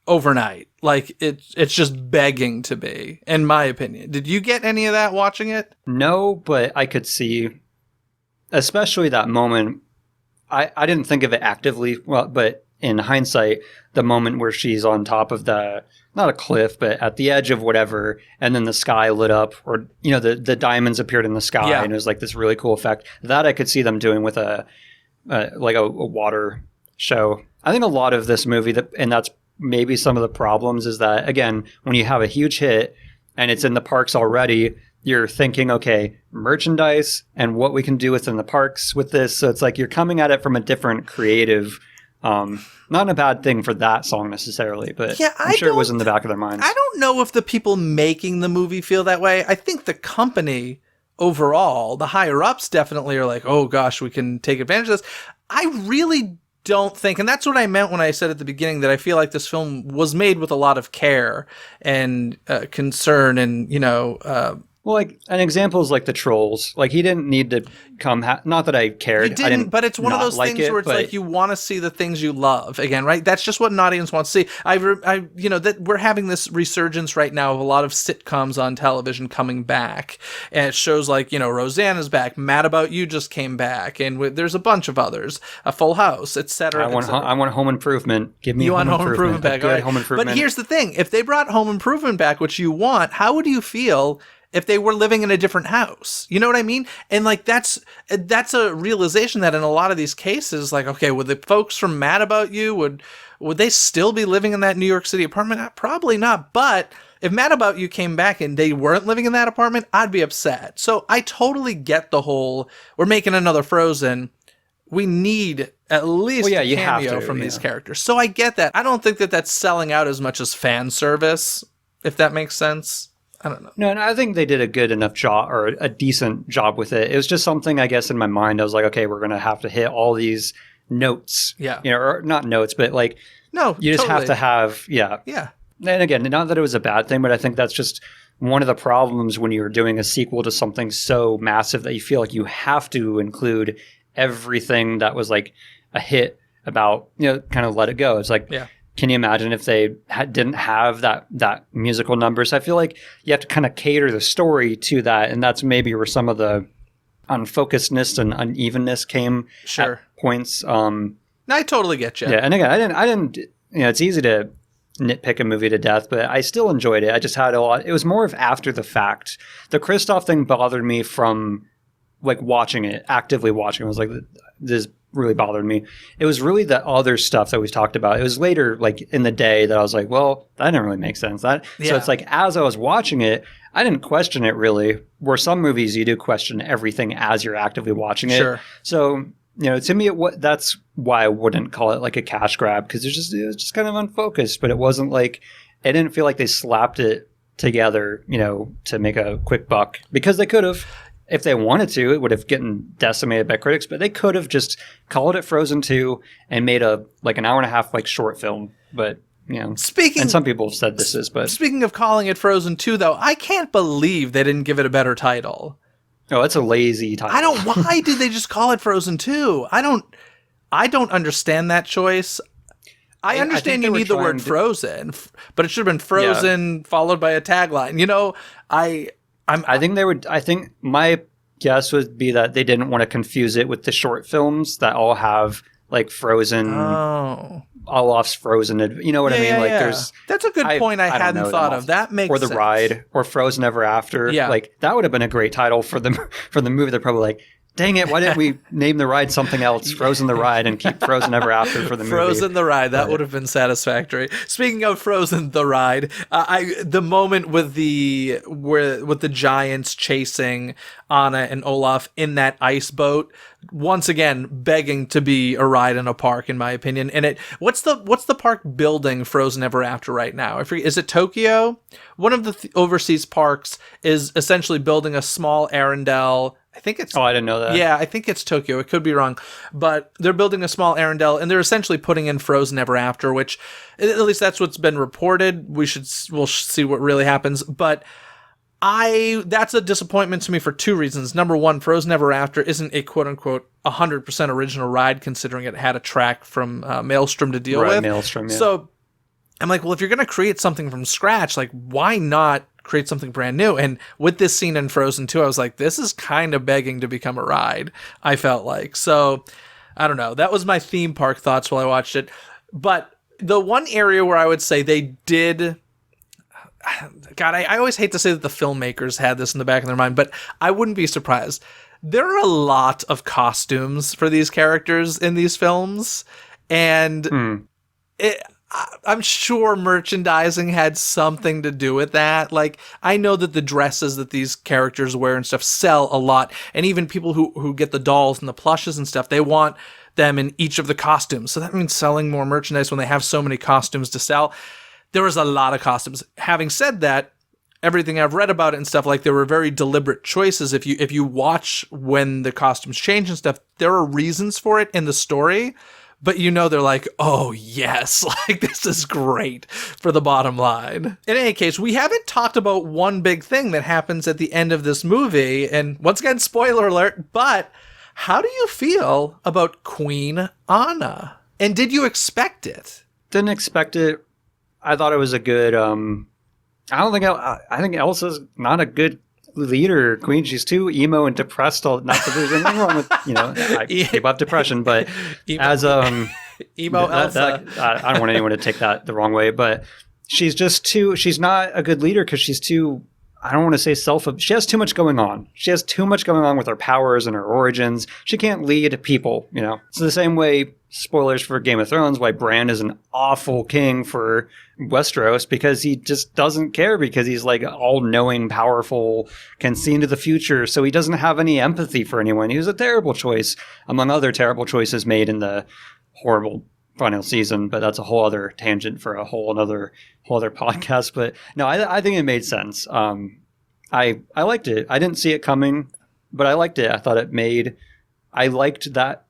overnight. Like, it's just begging to be, in my opinion. Did you get any of that watching it? No, but I could see, especially that moment. I didn't think of it actively, but in hindsight, the moment where she's on top of not a cliff, but at the edge of whatever, and then the sky lit up, or the diamonds appeared in the sky, and it was like this really cool effect. That I could see them doing with a water show. I think a lot of this movie, and that's maybe some of the problems, is that, again, when you have a huge hit and it's in the parks already, you're thinking, okay, merchandise and what we can do within the parks with this. So it's like you're coming at it from a different creative, not a bad thing for that song necessarily, but I'm sure it was in the back of their minds. I don't know if the people making the movie feel that way. I think the company overall, the higher ups definitely are like, oh gosh, we can take advantage of this. I really don't think, and that's what I meant when I said at the beginning that I feel like this film was made with a lot of care and concern and, well, like an example is like the Trolls. Like he didn't need to come. Not that I cared. He didn't, but it's one of those things where it's like you want to see the things you love again, right? That's just what an audience wants to see. That we're having this resurgence right now of a lot of sitcoms on television coming back, and it shows like Roseanne is back, Mad About You just came back, and there's a bunch of others, a Full House, etc. I want Home Improvement. Give me Home Improvement back. Good Home Improvement. But here's the thing: if they brought Home Improvement back, which you want, how would you feel if they were living in a different house? You know what I mean? And like that's a realization that in a lot of these cases, like, okay, would the folks from Mad About You, would they still be living in that New York City apartment? Probably not. But if Mad About You came back and they weren't living in that apartment, I'd be upset. So I totally get the whole, we're making another Frozen. We need at least a cameo from these characters. So I get that. I don't think that that's selling out as much as fan service, if that makes sense. I don't know. No, and I think they did a good enough job, or a decent job with it. It was just something, I guess, in my mind. I was like, okay, we're going to have to hit all these notes. Yeah. Or not notes, but like, no, you just have to have, Yeah. And again, not that it was a bad thing, but I think that's just one of the problems when you're doing a sequel to something so massive that you feel like you have to include everything that was like a hit about, kind of let it go. It's like, can you imagine if they didn't have that musical numbers? I feel like you have to kind of cater the story to that, and that's maybe where some of the unfocusedness and unevenness came at points. I totally get you. Yeah, and again, I didn't. It's easy to nitpick a movie to death, but I still enjoyed it. I just had a lot. It was more of after the fact. The Kristoff thing bothered me from like watching it, actively watching. I was like, this really bothered me. It was really the other stuff that we talked about. It was later, like in the day, that I was like, well, that didn't really make sense. So it's like, as I was watching it, I didn't question it really. Where some movies you do question everything as you're actively watching it. Sure. So, to me, that's why I wouldn't call it like a cash grab, because it was just kind of unfocused. But it wasn't like, I didn't feel like they slapped it together, to make a quick buck, because they could have. If they wanted to, it would have gotten decimated by critics, but they could have just called it Frozen 2 and made an hour and a half short film. But, and some people have said this is, but speaking of calling it Frozen 2, though, I can't believe they didn't give it a better title. Oh, it's a lazy title. Why did they just call it Frozen 2? I don't understand that choice. I understand you need the word Frozen, but it should have been Frozen followed by a tagline. I think my guess would be that they didn't want to confuse it with the short films that all have like Frozen Olaf's Frozen. You know what I mean? Like there's that's a good point I don't hadn't know thought them of. That makes or the sense. ride or Frozen Ever After. Yeah. Like that would have been a great title for the movie. They're probably like, dang it, why didn't we name the ride something else? Frozen the Ride, and keep Frozen Ever After for the movie. Frozen the Ride, that would have been satisfactory. Speaking of Frozen the Ride, the moment with the giants chasing Anna and Olaf in that ice boat, once again begging to be a ride in a park, in my opinion. And what's the park building Frozen Ever After right now? I forget. Is it Tokyo? One of the overseas parks is essentially building a small Arendelle. I think it's... Oh, I didn't know that. Yeah, I think it's Tokyo. It could be wrong. But they're building a small Arendelle, and they're essentially putting in Frozen Ever After, which, at least that's what's been reported. We'll see what really happens. But that's a disappointment to me for two reasons. Number one, Frozen Ever After isn't a quote-unquote 100% original ride, considering it had a track from Maelstrom to deal with. Maelstrom, yeah. So I'm like, well, if you're going to create something from scratch, like, why not create something brand new? And with this scene in Frozen 2, I was like, this is kind of begging to become a ride, I felt like. So, I don't know. That was my theme park thoughts while I watched it. But the one area where I would say they did... God, I always hate to say that the filmmakers had this in the back of their mind, but I wouldn't be surprised. There are a lot of costumes for these characters in these films, and I'm sure merchandising had something to do with that. Like, I know that the dresses that these characters wear and stuff sell a lot, and even people who get the dolls and the plushes and stuff, they want them in each of the costumes. So that means selling more merchandise when they have so many costumes to sell. There was a lot of costumes. Having said that, everything I've read about it and stuff, like, there were very deliberate choices. If you watch when the costumes change and stuff, there are reasons for it in the story, but they're like, oh yes, like, this is great for the bottom line. In any case, we haven't talked about one big thing that happens at the end of this movie, and once again, spoiler alert, but how do you feel about Queen Anna? And did you expect it? Didn't expect it. I thought it was a good, I think Elsa's not a good leader, queen. She's too emo and depressed. Not that there's anything wrong with, I gave up depression, but as, emo Elsa. I don't want anyone to take that the wrong way, but she's not a good leader because she's too, I don't want to say she has too much going on. She has too much going on with her powers and her origins. She can't lead people, It's the same way, spoilers for Game of Thrones, why Bran is an awful king for Westeros, because he just doesn't care, because he's like all-knowing, powerful, can see into the future, so he doesn't have any empathy for anyone. He was a terrible choice, among other terrible choices made in the horrible final season, but that's a whole other tangent for a whole other podcast. But no, I think it made sense. I liked it. I didn't see it coming, but I liked it. I liked that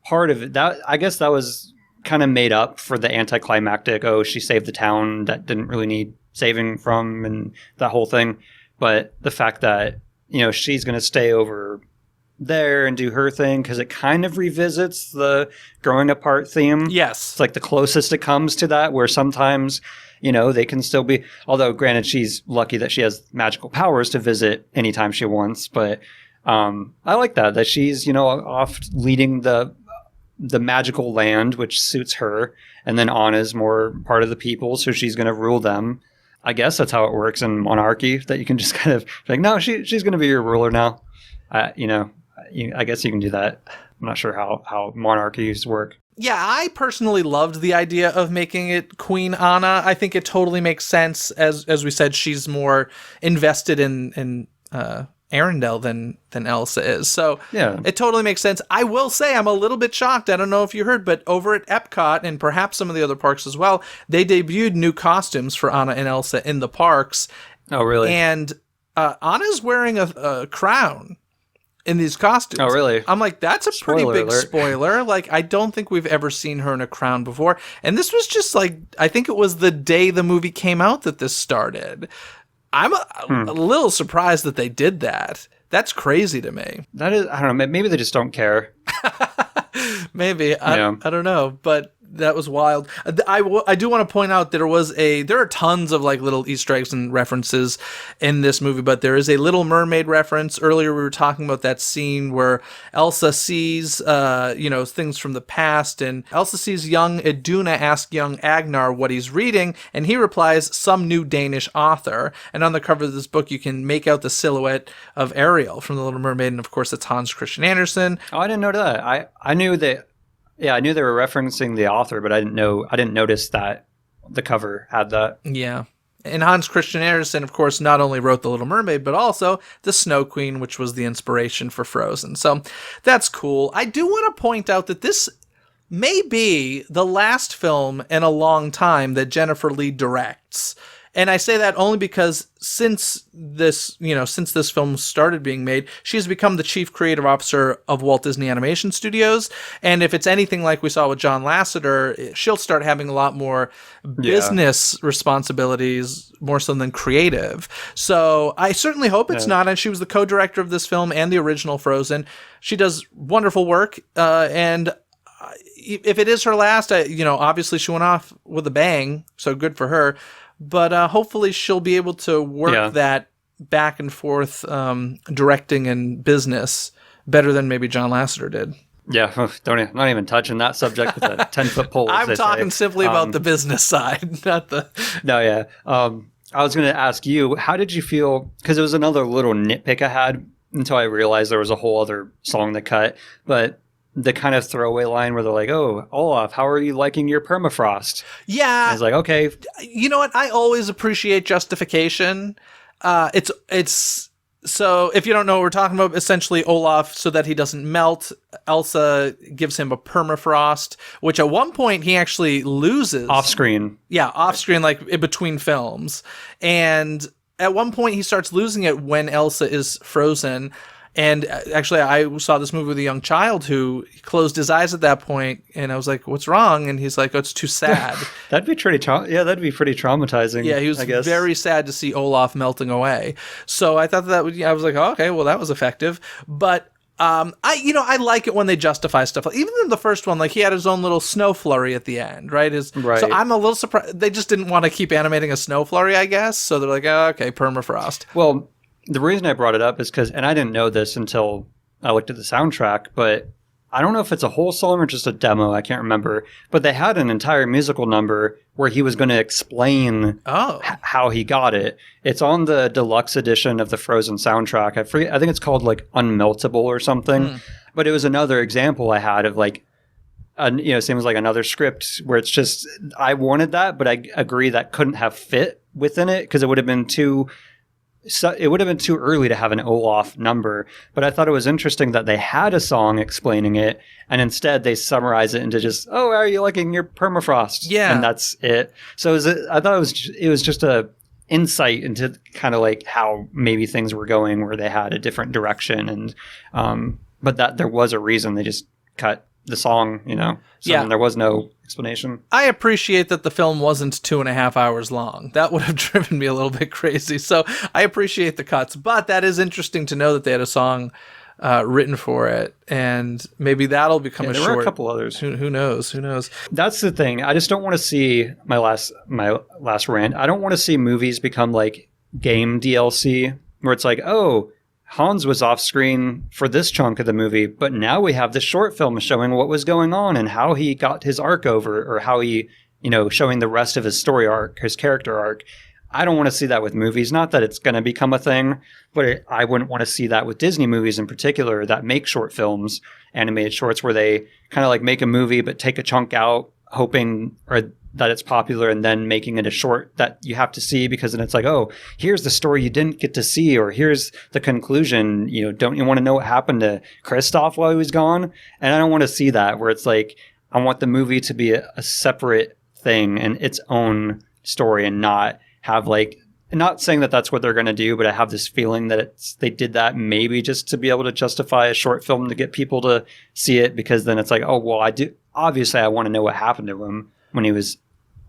part of it. That, I guess that was kind of made up for the anticlimactic, she saved the town that didn't really need saving from, and that whole thing. But the fact that, she's going to stay over there and do her thing, because it kind of revisits the growing apart theme. Yes. It's like the closest it comes to that, where sometimes, they can still be, although granted, she's lucky that she has magical powers to visit anytime she wants. But I like that she's, off leading the magical land, which suits her, and then Anna's more part of the people, so she's going to rule them. I guess that's how it works in monarchy, that you can just kind of like, no, she's going to be your ruler now. I guess you can do that. I'm not sure how monarchies work. Yeah, I personally loved the idea of making it Queen Anna. I think it totally makes sense. As we said, she's more invested in Arendelle than Elsa is. So yeah, it totally makes sense. I will say I'm a little bit shocked. I don't know if you heard, but over at Epcot and perhaps some of the other parks as well, they debuted new costumes for Anna and Elsa in the parks. Oh, really? And Anna's wearing a crown in these costumes. Oh, really? I'm like, that's a pretty Spoiler big alert. spoiler. Like, I don't think we've ever seen her in a crown before. And this was just like, I think it was the day the movie came out that this started. I'm a little surprised that they did that. That's crazy to me. That is, I don't know, maybe they just don't care. Maybe. I don't know. But That was wild. I do want to point out there are tons of like little Easter eggs and references in this movie, but there is a Little Mermaid reference. Earlier we were talking about that scene where Elsa sees things from the past, and Elsa sees young Iduna ask young Agnar what he's reading, and he replies, some new Danish author. And on the cover of this book you can make out the silhouette of Ariel from The Little Mermaid, and of course it's Hans Christian Andersen. Oh, I didn't know that. I knew that. Yeah, I knew they were referencing the author, but I didn't notice that the cover had that. Yeah. And Hans Christian Andersen, of course, not only wrote The Little Mermaid, but also The Snow Queen, which was the inspiration for Frozen. So that's cool. I do want to point out that this may be the last film in a long time that Jennifer Lee directs. And I say that only because since this film started being made, she's become the chief creative officer of Walt Disney Animation Studios. And if it's anything like we saw with John Lasseter, she'll start having a lot more business responsibilities, more so than creative. So I certainly hope it's not. And she was the co-director of this film and the original Frozen. She does wonderful work. And if it is her last, obviously she went off with a bang. So good for her. But hopefully she'll be able to work that back and forth directing and business better than maybe John Lasseter did. Yeah, not even touching that subject with a 10-foot pole. I'm talking simply about the business side, not the... No, yeah. I was going to ask you, how did you feel? Because it was another little nitpick I had until I realized there was a whole other song that cut. But the kind of throwaway line where they're like, "Oh, Olaf, how are you liking your permafrost?" Yeah. And it's like, okay. You know what? I always appreciate justification. It's so if you don't know what we're talking about, essentially Olaf, so that he doesn't melt, Elsa gives him a permafrost, which at one point he actually loses. Off screen. Yeah, off screen, like in between films. And at one point he starts losing it when Elsa is frozen. And actually, I saw this movie with a young child who closed his eyes at that point, and I was like, "What's wrong?" And he's like, "Oh, it's too sad." That'd be pretty traumatizing. Yeah, he was very sad to see Olaf melting away. So I thought I was like, oh, "Okay, well, that was effective." But I like it when they justify stuff. Even in the first one, like he had his own little snow flurry at the end, right? Right. So I'm a little surprised they just didn't want to keep animating a snow flurry, I guess. So they're like, "Oh, okay, permafrost." Well, the reason I brought it up is because, and I didn't know this until I looked at the soundtrack, but I don't know if it's a whole song or just a demo. I can't remember. But they had an entire musical number where he was going to explain how he got it. It's on the deluxe edition of the Frozen soundtrack. I think it's called like Unmeltable or something. But it was another example I had of like, same as like another script where it's just, I wanted that, but I agree that couldn't have fit within it because it would have been too early to have an Olaf number, but I thought it was interesting that they had a song explaining it, and instead they summarize it into just, "Oh, are you liking your permafrost?" Yeah, and that's it. So I thought it was just a insight into kind of like how maybe things were going, where they had a different direction, and but that there was a reason they just cut the song, there was no explanation. I appreciate that the film wasn't 2.5 hours long. That would have driven me a little bit crazy. So I appreciate the cuts, but that is interesting to know that they had a song written for it, and maybe that'll become a short. There were a couple others. Who knows? Who knows? That's the thing. I just don't want to see my last rant. I don't want to see movies become like game DLC, where it's like, oh, Hans was off screen for this chunk of the movie, but now we have this short film showing what was going on and how he got his arc over, or how he, showing the rest of his story arc, his character arc. I don't want to see that with movies. Not that it's going to become a thing, but I wouldn't want to see that with Disney movies in particular that make short films, animated shorts, where they kind of like make a movie but take a chunk out, hoping that it's popular, and then making it a short that you have to see, because then it's like, oh, here's the story you didn't get to see, or here's the conclusion. Don't you want to know what happened to Kristoff while he was gone? And I don't want to see that, where it's like, I want the movie to be a separate thing and its own story, and not have like, not saying that that's what they're going to do, but I have this feeling that they did that maybe just to be able to justify a short film to get people to see it, because then it's like, oh, well, obviously I want to know what happened to him when he was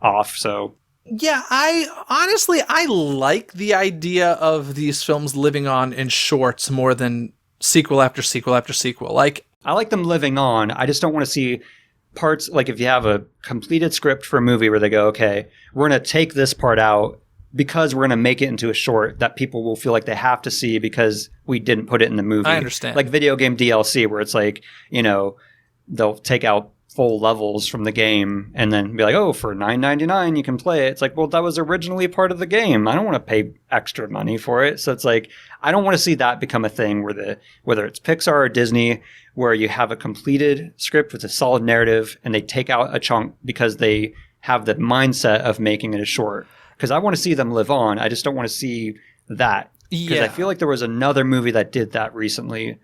off. So yeah, I like the idea of these films living on in shorts more than sequel after sequel after sequel. Like, I like them living on. I just don't want to see parts, like if you have a completed script for a movie where they go, okay, we're going to take this part out because we're going to make it into a short that people will feel like they have to see because we didn't put it in the movie. I understand. Like video game DLC where it's like, they'll take out full levels from the game and then be like, oh, for $9.99 you can play it. It's like, well, that was originally part of the game. I don't want to pay extra money for it. So it's like, I don't want to see that become a thing whether it's Pixar or Disney, where you have a completed script with a solid narrative and they take out a chunk because they have the mindset of making it a short. Because I want to see them live on. I just don't want to see that. Because I feel like there was another movie that did that recently.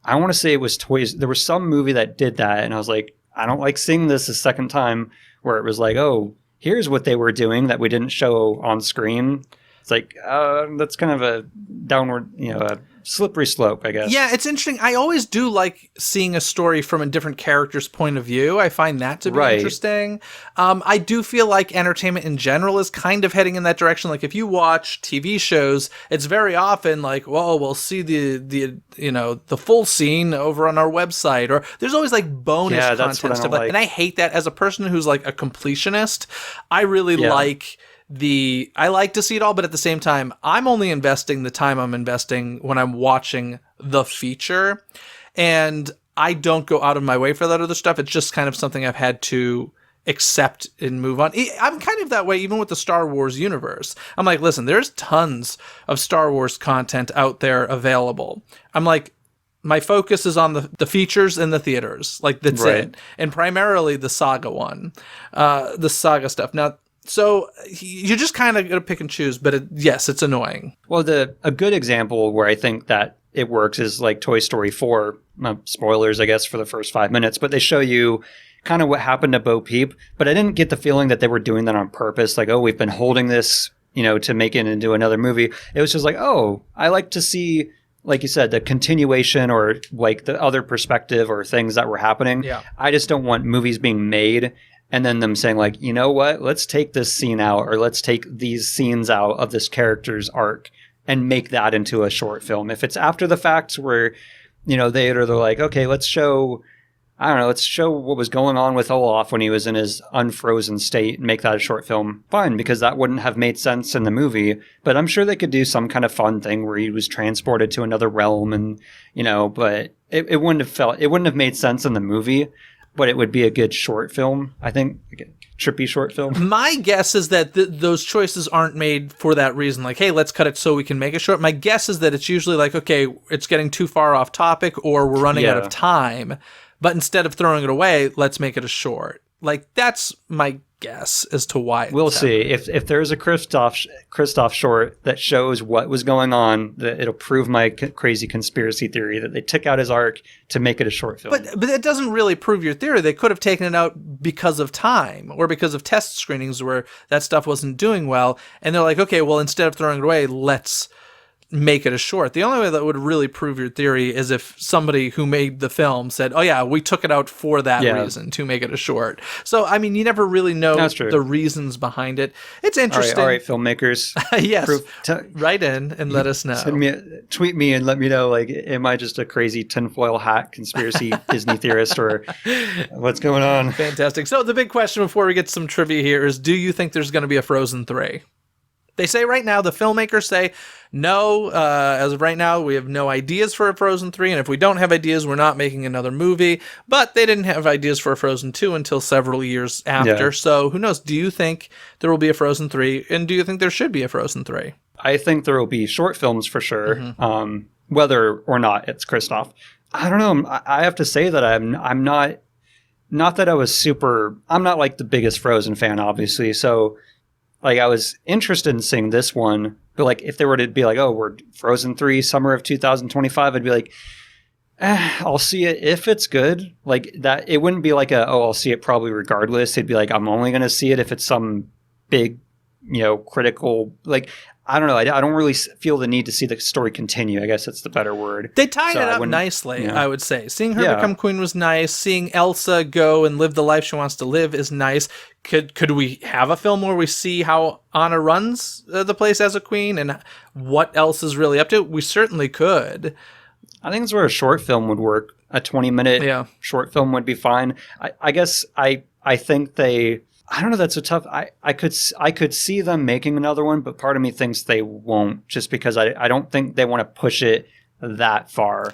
I want to say it was Toys. There was some movie that did that, and I was like, I don't like seeing this a second time where it was like, oh, here's what they were doing that we didn't show on screen. It's like, that's kind of a downward, a slippery slope, I guess. Yeah, it's interesting. I always do like seeing a story from a different character's point of view. I find that to be interesting. I do feel like entertainment in general is kind of heading in that direction. Like if you watch TV shows, it's very often like, well, we'll see the full scene over on our website, or there's always like bonus content stuff. And I hate that. As a person who's like a completionist, I really like I like to see it all, but at the same time, I'm only investing the time I'm investing when I'm watching the feature, and I don't go out of my way for that other stuff. It's just kind of something I've had to accept and move on. I'm kind of that way even with the Star Wars universe. I'm like, listen, there's tons of Star Wars content out there available. I'm like, my focus is on the features in the theaters. Like, that's it. And primarily the saga one, the saga stuff. Now, so you just kind of got to pick and choose, but yes, it's annoying. Well, a good example where I think that it works is like Toy Story 4. Spoilers, I guess, for the first 5 minutes, but they show you kind of what happened to Bo Peep. But I didn't get the feeling that they were doing that on purpose. Like, oh, we've been holding this, to make it into another movie. It was just like, oh, I like to see, like you said, the continuation or like the other perspective or things that were happening. Yeah. I just don't want movies being made and then them saying like, you know what, let's take this scene out, or let's take these scenes out of this character's arc and make that into a short film. If it's after the fact where, they're like, okay, let's show what was going on with Olaf when he was in his unfrozen state and make that a short film. Fine, because that wouldn't have made sense in the movie. But I'm sure they could do some kind of fun thing where he was transported to another realm and, but it wouldn't have made sense in the movie. But it would be a good short film, I think, like a trippy short film. My guess is that those choices aren't made for that reason. Like, hey, let's cut it so we can make it short. My guess is that it's usually like, okay, it's getting too far off topic or we're running out of time. But instead of throwing it away, let's make it a short. Like, that's my guess as to why. We'll see. If there's a Kristoff short that shows what was going on, that it'll prove my crazy conspiracy theory that they took out his arc to make it a short film. But it doesn't really prove your theory. They could have taken it out because of time or because of test screenings where that stuff wasn't doing well. And they're like, okay, well, instead of throwing it away, let's make it a short. The only way that would really prove your theory is if somebody who made the film said, oh yeah, we took it out for that reason, to make it a short. So, I mean, you never really know the reasons behind it. It's interesting. All right, filmmakers. Yes. Write in and let us know. Tweet me and let me know, like, am I just a crazy tinfoil hat conspiracy Disney theorist, or what's going on? Fantastic. So the big question before we get to some trivia here is, do you think there's going to be a Frozen 3? They say right now, the filmmakers say, no, as of right now, we have no ideas for a Frozen 3, and if we don't have ideas, we're not making another movie. But they didn't have ideas for a Frozen 2 until several years after, so who knows? Do you think there will be a Frozen 3, and do you think there should be a Frozen 3? I think there will be short films for sure, whether or not it's Kristoff. I don't know. I have to say that I'm not that I was super, I'm not like the biggest Frozen fan, obviously, so like, I was interested in seeing this one, but like, if they were to be like, oh, we're Frozen 3, summer of 2025, I'd be like, I'll see it if it's good. Like, that, it wouldn't be like I'll see it probably regardless. It'd be like, I'm only going to see it if it's some big, critical, like, I don't know. I don't really feel the need to see the story continue. I guess that's the better word. They tied it up nicely, I would say. Seeing her become queen was nice. Seeing Elsa go and live the life she wants to live is nice. Could we have a film where we see how Anna runs the place as a queen and what else is really up to? We certainly could. I think it's where a short film would work. a 20-minute short film would be fine. I guess I think I don't know. That's a tough. I could see them making another one, but part of me thinks they won't, just because I don't think they want to push it that far.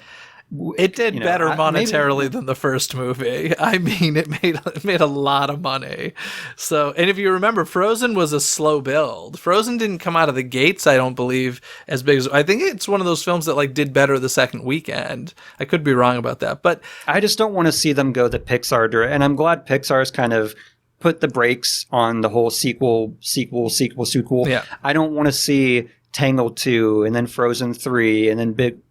It did better monetarily than the first movie. I mean, it made a lot of money. So, and if you remember, Frozen was a slow build. Frozen didn't come out of the gates, I don't believe, as big as. I think it's one of those films that like did better the second weekend. I could be wrong about that, but I just don't want to see them go the Pixar direct. And I'm glad Pixar's kind of put the brakes on the whole sequel. Yeah. I don't want to see Tangled 2 and then Frozen 3 and then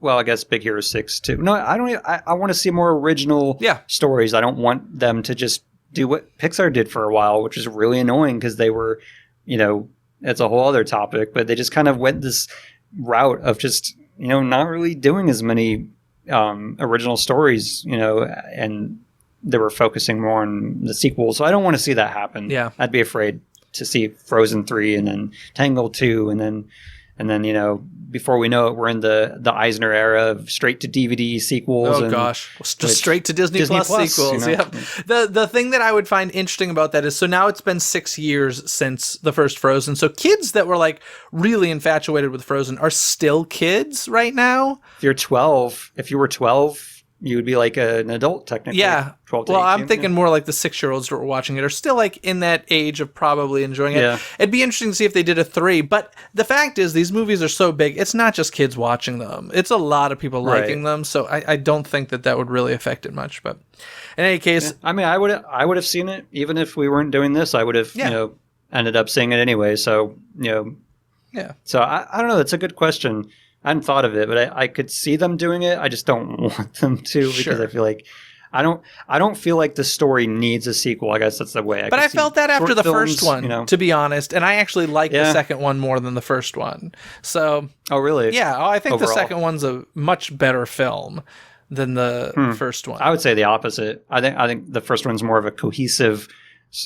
I guess Big Hero 6 too. No, I don't. I want to see more original stories. I don't want them to just do what Pixar did for a while, which is really annoying because they were, it's a whole other topic, but they just kind of went this route of just, not really doing as many original stories, and they were focusing more on the sequel. So I don't want to see that happen. Yeah. I'd be afraid to see Frozen 3 and then Tangled 2 and then, before we know it, we're in the Eisner era of straight to DVD sequels. Oh gosh, just straight to Disney Plus sequels. Yep. The thing that I would find interesting about that is, so now it's been 6 years since the first Frozen. So kids that were like really infatuated with Frozen are still kids right now. If you were 12, you would be like an adult technically. Yeah. 12 to well, 18, I'm thinking more like the 6-year-olds that were watching it are still like in that age of probably enjoying it. Yeah. It'd be interesting to see if they did a 3, but the fact is these movies are so big, it's not just kids watching them. It's a lot of people liking them, so I don't think that would really affect it much. But in any case... I mean, I would have seen it, even if we weren't doing this. I would have, ended up seeing it anyway, so, Yeah. So I don't know, that's a good question. I hadn't thought of it, but I could see them doing it. I just don't want them to because I feel like I don't feel like the story needs a sequel. I guess that's the way. But I felt that after the first one, to be honest, and I actually like the second one more than the first one. So. Oh really? Yeah, I think Overall. the second one's a much better film than the first one. I would say the opposite. I think the first one's more of a cohesive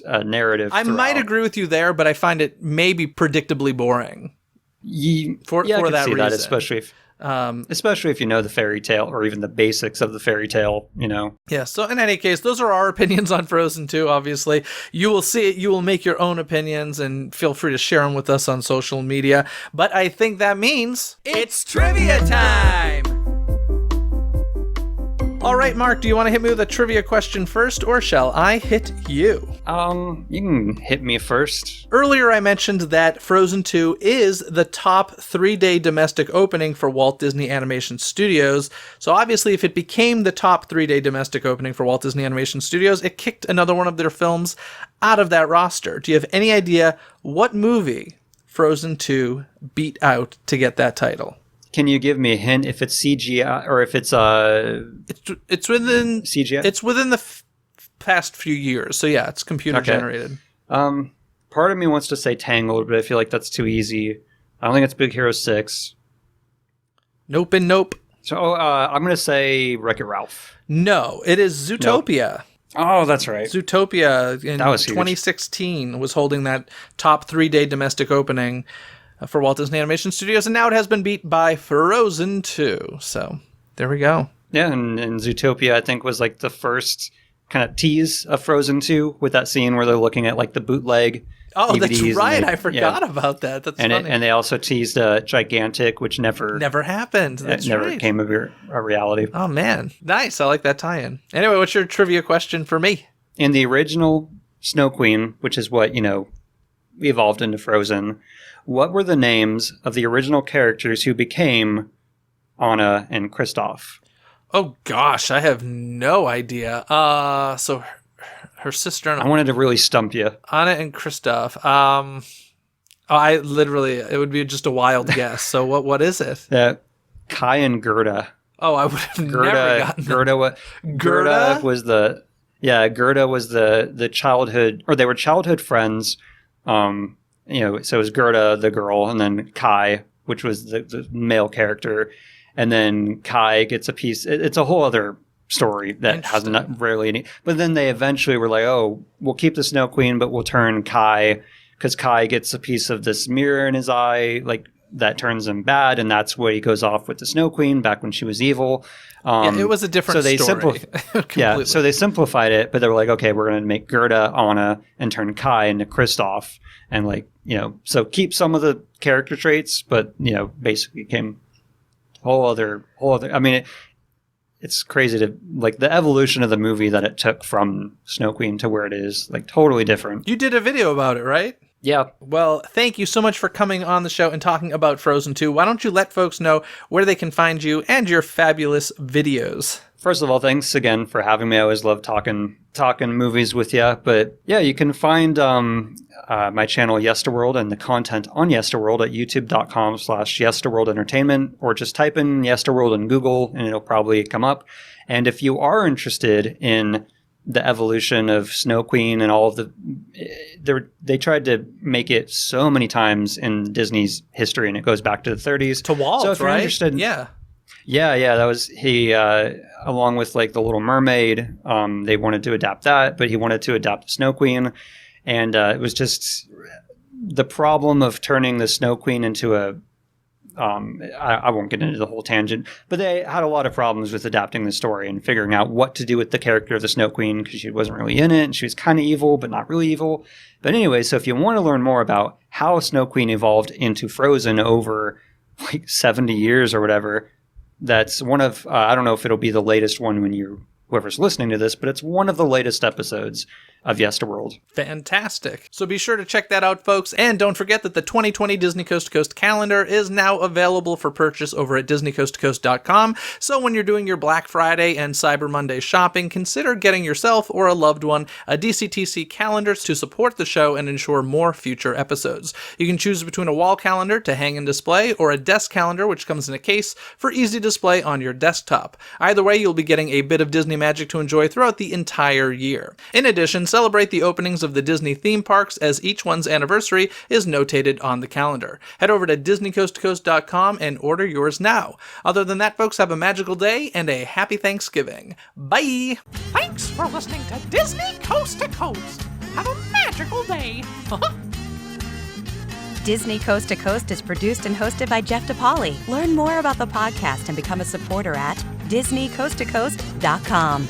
narrative. I might agree with you there, but I find it maybe predictably boring. For that reason, that, especially if you know the fairy tale or even the basics of the fairy tale, Yeah. So in any case, those are our opinions on Frozen 2. Obviously, you will see it. You will make your own opinions, and feel free to share them with us on social media. But I think that means it's trivia time. All right, Mark, do you want to hit me with a trivia question first, or shall I hit you? You can hit me first. Earlier, I mentioned that Frozen 2 is the top 3-day domestic opening for Walt Disney Animation Studios. So obviously, if it became the top 3-day domestic opening for Walt Disney Animation Studios, it kicked another one of their films out of that roster. Do you have any idea what movie Frozen 2 beat out to get that title? Can you give me a hint if it's CGI or if it's It's within CGI? It's within the past few years. So yeah, it's computer generated. Part of me wants to say Tangled, but I feel like that's too easy. I don't think it's Big Hero 6. Nope and nope. So I'm going to say Wreck-It Ralph. No, it is Zootopia. Nope. Oh, that's right. Zootopia in 2016 was holding that top 3-day domestic opening for Walt Disney Animation Studios, and now it has been beat by Frozen 2. So there we go. Yeah, and Zootopia, I think, was like the first kind of tease of Frozen 2 with that scene where they're looking at like the bootleg Oh, DVDs. That's right. I forgot about that. That's funny. And they also teased Gigantic, which never happened. That's never right. came of a reality. Oh, man. Nice. I like that tie-in. Anyway, what's your trivia question for me? In the original Snow Queen, which is what, evolved into Frozen, what were the names of the original characters who became Anna and Kristoff? Oh, gosh. I have no idea. So her sister and I wanted to really stump you. Anna and Kristoff. It would be just a wild guess. So what is it? Kai and Gerda. Oh, I would have never gotten Gerda. Gerda was the childhood, or they were childhood friends. So it was Gerda, the girl, and then Kai, which was the male character. And then Kai gets a piece. It's a whole other story that has not rarely any. But then they eventually were like, oh, we'll keep the Snow Queen, but we'll turn Kai, because Kai gets a piece of this mirror in his eye, like that turns him bad, and that's where he goes off with the Snow Queen back when she was evil. It was a different story. Yeah, so they simplified it, but they were like, okay, we're going to make Gerda, Anna, and turn Kai into Kristoff, and like, you know, so keep some of the character traits, but, you know, basically came whole other. I mean, it's crazy to like the evolution of the movie that it took from Snow Queen to where it is, like totally different. You did a video about it, right? Yeah. Well, thank you so much for coming on the show and talking about Frozen 2. Why don't you let folks know where they can find you and your fabulous videos? First of all, thanks again for having me. I always love talking movies with you. But yeah, you can find my channel Yesterworld and the content on Yesterworld at youtube.com/Yesterworld or just type in Yesterworld in Google and it'll probably come up. And if you are interested in the evolution of Snow Queen and all of they tried to make it so many times in Disney's history, and it goes back to the 30s. To Walt, so if you're right? interested, Yeah, that was he. Along with like the Little Mermaid, they wanted to adapt that, but he wanted to adapt the Snow Queen, and it was just the problem of turning the Snow Queen into a. I won't get into the whole tangent, but they had a lot of problems with adapting the story and figuring out what to do with the character of the Snow Queen because she wasn't really in it and she was kind of evil, but not really evil. But anyway, so if you want to learn more about how Snow Queen evolved into Frozen over like 70 years or whatever, that's one of, I don't know if it'll be the latest one when whoever's listening to this, but it's one of the latest episodes of Yesterworld. Fantastic. So be sure to check that out, folks. And don't forget that the 2020 Disney Coast to Coast calendar is now available for purchase over at DisneyCoastToCoast.com. So when you're doing your Black Friday and Cyber Monday shopping, consider getting yourself or a loved one a DCTC calendar to support the show and ensure more future episodes. You can choose between a wall calendar to hang and display or a desk calendar, which comes in a case for easy display on your desktop. Either way, you'll be getting a bit of Disney magic to enjoy throughout the entire year. In addition, celebrate the openings of the Disney theme parks as each one's anniversary is notated on the calendar. Head over to DisneyCoastToCoast.com and order yours now. Other than that, folks, have a magical day and a happy Thanksgiving. Bye! Thanks for listening to Disney Coast to Coast. Have a magical day. Disney Coast to Coast is produced and hosted by Jeff DePauli. Learn more about the podcast and become a supporter at DisneyCoastToCoast.com.